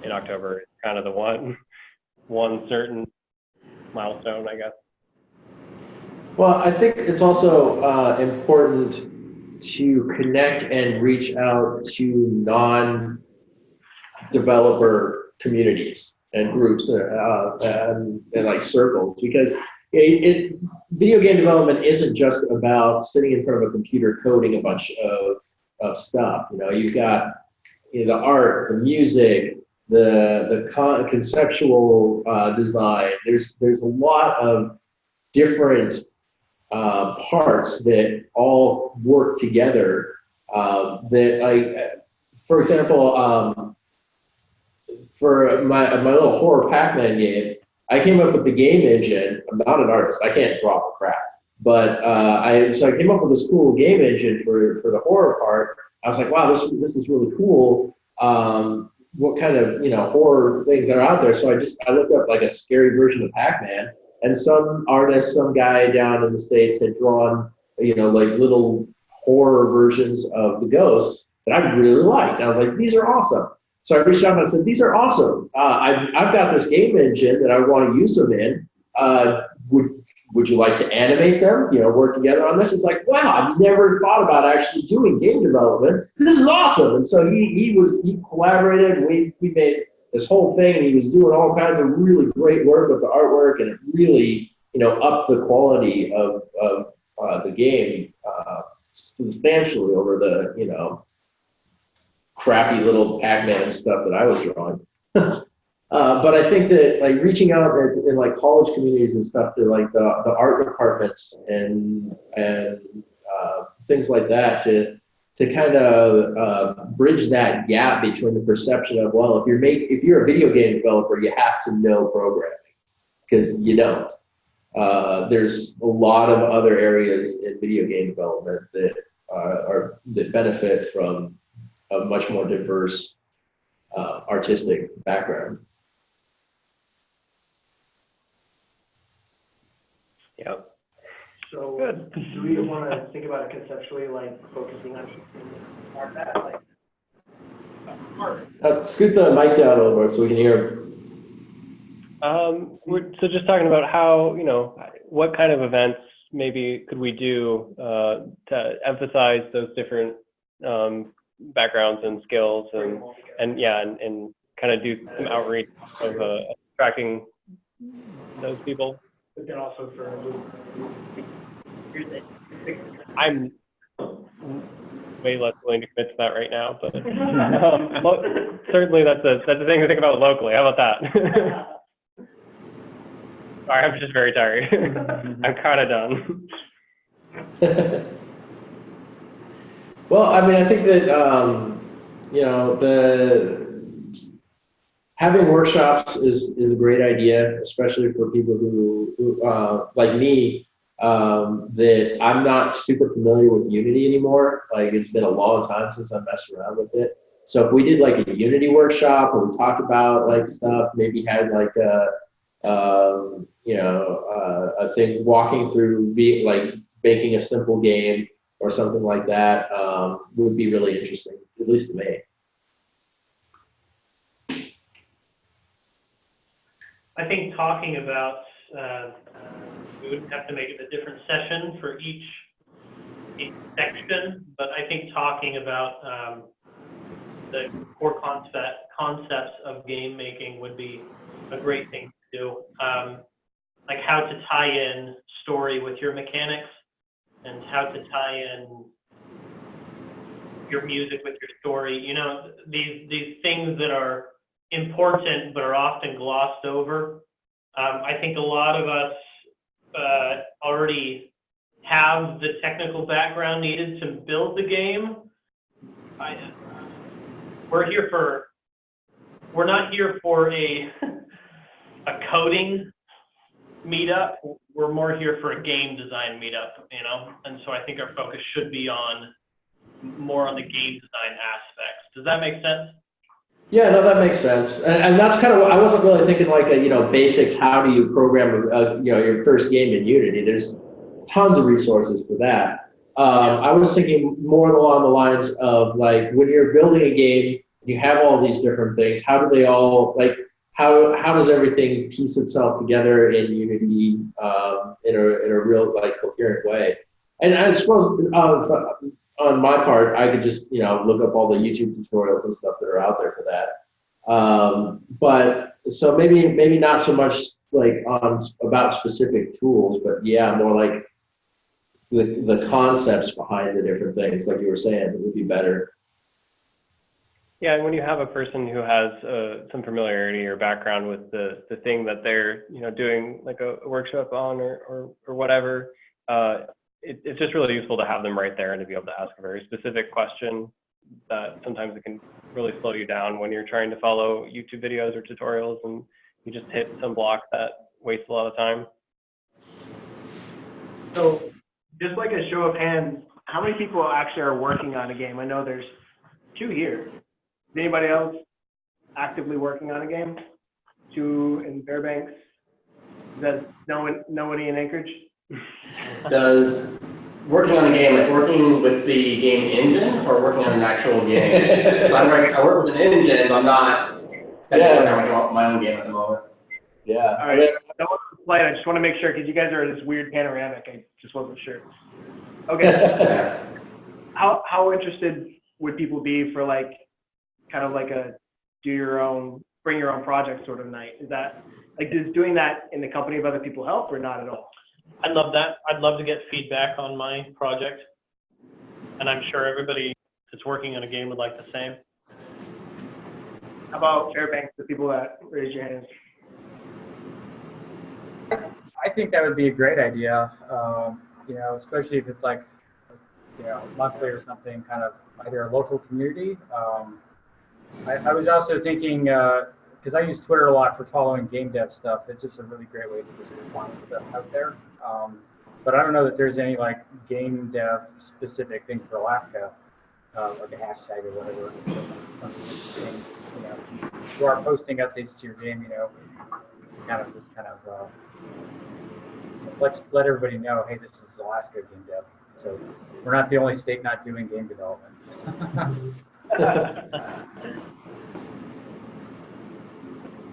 in October is kind of the one certain milestone, I guess. Well, I think it's also important to connect and reach out to non-developer communities and groups and like circles, because video game development isn't just about sitting in front of a computer coding a bunch of stuff. You've got the art, the music, the conceptual design. There's a lot of different parts that all work together. For example, for my little horror Pac-Man game, I came up with the game engine. I'm not an artist. I can't draw for crap. But I came up with this cool game engine for the horror part. I was like, wow, this is really cool. what kind of, horror things are out there. So I looked up like a scary version of Pac-Man, and some artist, some guy down in the States had drawn, like little horror versions of the ghosts that I really liked. I was like, these are awesome. So I reached out and I said, these are awesome. I've got this game engine that I want to use them in. Would you like to animate them? Work together on this? It's like, wow, I've never thought about actually doing game development. This is awesome. And so he collaborated. We made this whole thing, and he was doing all kinds of really great work with the artwork, and it really, upped the quality of the game substantially over the, crappy little Pac-Man stuff that I was drawing. But I think that like reaching out in like college communities and stuff to like the art departments and things like that to kind of bridge that gap between the perception of, well, if you're a video game developer, you have to know programming, because you don't. There's a lot of other areas in video game development that benefit from a much more diverse artistic background. Yep. So Good. do we want to think about it conceptually, like focusing on that, like Scoot the mic down a little more so we can hear. So just talking about how, what kind of events maybe could we do to emphasize those different backgrounds and skills and kind of do some outreach of attracting those people. But then also for I'm way less willing to commit to that right now, but certainly that's a thing to think about locally. How about that? Sorry, I'm just very tired. I'm kind of done. Well, I mean, I think that having workshops is a great idea, especially for people who like me, that I'm not super familiar with Unity anymore. Like, it's been a long time since I messed around with it. So if we did like a Unity workshop where we talked about like stuff, maybe had like a thing walking through making a simple game or something like that, would be really interesting, at least to me. I think talking about, we wouldn't have to make it a different session for each section, but I think talking about the core concepts of game making would be a great thing to do. Like how to tie in story with your mechanics, and how to tie in your music with your story. These things that are important but are often glossed over. I think a lot of us already have the technical background needed to build the game. We're not here for a coding meetup. We're more here for a game design meetup, and so I think our focus should be more on the game design aspects. Does that make sense? Yeah, no, that makes sense. And that's kind of what I wasn't really thinking like basics. How do you program your first game in Unity? There's tons of resources for that. I was thinking more along the lines of like when you're building a game, you have all these different things. How do they all how does everything piece itself together in Unity in a real coherent way? And I suppose on my part, I could just look up all the YouTube tutorials and stuff that are out there for that. But so maybe not so much about specific tools, but yeah, more like the concepts behind the different things, like you were saying, it would be better. Yeah, and when you have a person who has some familiarity or background with the thing that they're doing like a workshop on or whatever, it's just really useful to have them right there and to be able to ask a very specific question that sometimes it can really slow you down when you're trying to follow YouTube videos or tutorials and you just hit some block that wastes a lot of time. So just like a show of hands, how many people actually are working on a game? I know there's 2 here. anybody else actively working on a game? Two in Fairbanks? Does nobody in Anchorage? Does working on a game, like working with the game engine or working on an actual game? I work with an engine, but I'm not technically working on my own game at the moment. Yeah. All right. That was the slide. I just want to make sure because you guys are this weird panoramic. I just wasn't sure. Okay. How interested would people be for like kind of like a bring your own project sort of night? Is that like, does doing that in the company of other people help or not at all? I'd love that. I'd love to get feedback on my project. And I'm sure everybody that's working on a game would like the same. How about Fairbanks, the people that raise your hands? I think that would be a great idea, you know, especially if it's like, you know, monthly or something, kind of either a local community. I was also thinking, because I use Twitter a lot for following game dev stuff, it's just a really great way to just find stuff out there. But I don't know that there's any like game dev specific thing for Alaska, like a hashtag or whatever. Something interesting, you know, if you are posting updates to your game, you know, let everybody know, hey, this is Alaska game dev. So we're not the only state not doing game development.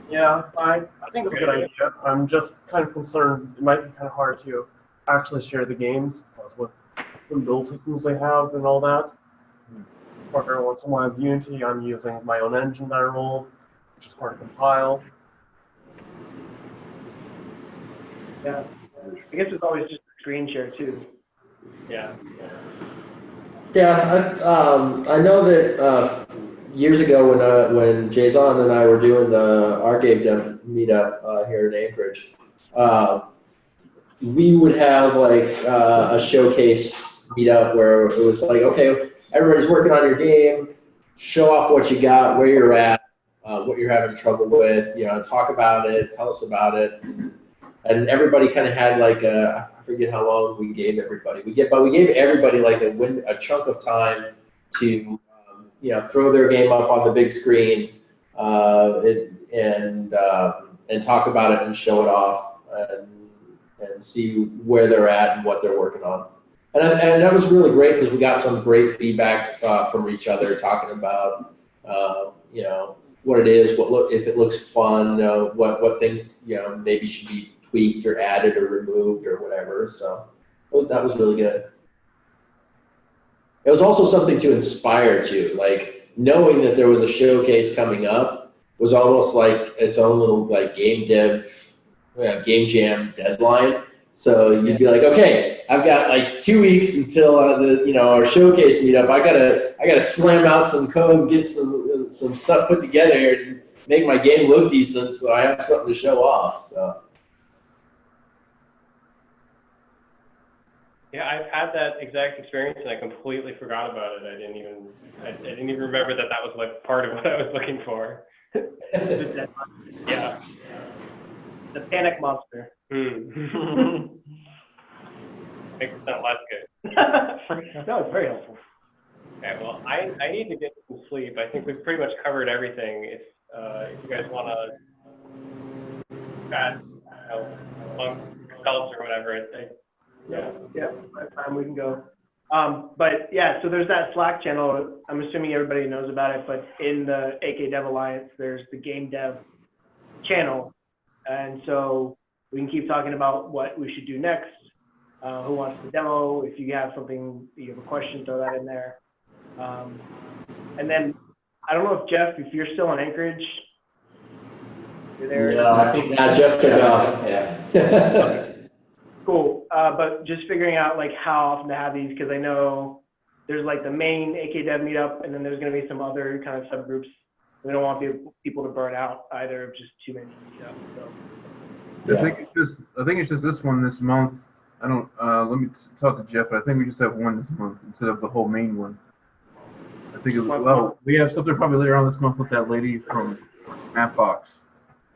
Yeah, I think it's a good idea. I'm just kind of concerned it might be kind of hard to actually share the games with the build systems they have and all that. Partner wants someone has Unity, I'm using my own engine that I rolled, which is hard to compile. Yeah, I guess it's always just a screen share too. Yeah. Yeah, I know that years ago when Jason and I were doing our game dev meetup here in Anchorage, we would have like a showcase meetup where it was like, okay, everybody's working on your game, show off what you got, where you're at, what you're having trouble with, you know, talk about it, tell us about it. And everybody kind of had like I forget how long we gave everybody. We gave everybody like a chunk of time to you know, throw their game up on the big screen and talk about it and show it off and see where they're at and what they're working on. And that was really great because we got some great feedback from each other talking about you know, what it is, if it looks fun, what things, you know, maybe should be tweaked or added or removed or whatever. So that was really good. It was also something to inspire to, like knowing that there was a showcase coming up was almost like its own little like game dev, game jam deadline. So you'd be like, okay, I've got like 2 weeks until our showcase meetup. I gotta slam out some code, get some stuff put together here to make my game look decent, so I have something to show off. So. Yeah, I've had that exact experience, and I completely forgot about it. I didn't even remember that was like part of what I was looking for. Yeah. The panic monster. Makes it sound less good. No, it's very helpful. Okay, well, I need to get some sleep. I think we've pretty much covered everything. If you guys want to chat, among yourselves or whatever, Yeah, by the time we can go. But yeah, so there's that Slack channel. I'm assuming everybody knows about it, but in the AK Dev Alliance, there's the Gamedev channel. And so we can keep talking about what we should do next. Who wants to demo? If you have something, you have a question, throw that in there. And then, I don't know if Jeff, if you're still in Anchorage, you're there? Yeah, I think Jeff took off. Yeah. Cool, but just figuring out like how often to have these, because I know there's like the main AK Dev meetup, and then there's going to be some other kind of subgroups. We don't want people to burn out either of just too many meetups. So. Yeah. I think it's just this one this month. I don't. Let me talk to Jeff. But I think we just have one this month instead of the whole main one. I think we have something probably later on this month with that lady from Mapbox,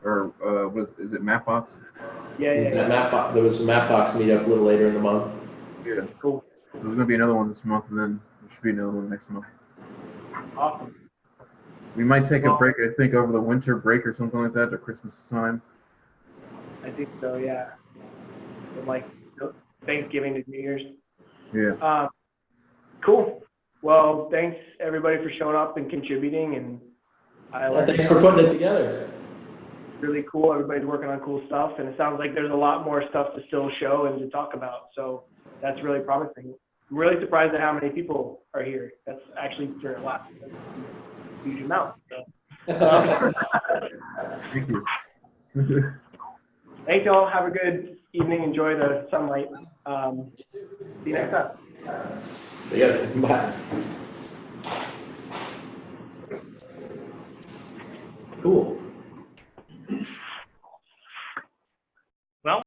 or is it Mapbox? Yeah. Mapbox. There was a Mapbox meetup a little later in the month. Yeah. Cool. There's gonna be another one this month, and then there should be another one next month. Awesome. We might take a break, I think, over the winter break or something like that, or Christmas time. I think so, yeah. From like Thanksgiving to New Year's. Yeah. Cool. Well, thanks everybody for showing up and contributing, and Thanks for putting it together. Really cool. Everybody's working on cool stuff, and it sounds like there's a lot more stuff to still show and to talk about. So that's really promising. I'm really surprised at how many people are here. That's actually during last huge amount. So. Thank you. Thanks y'all. Have a good evening. Enjoy the sunlight. See you next time. Yes. Bye. Cool.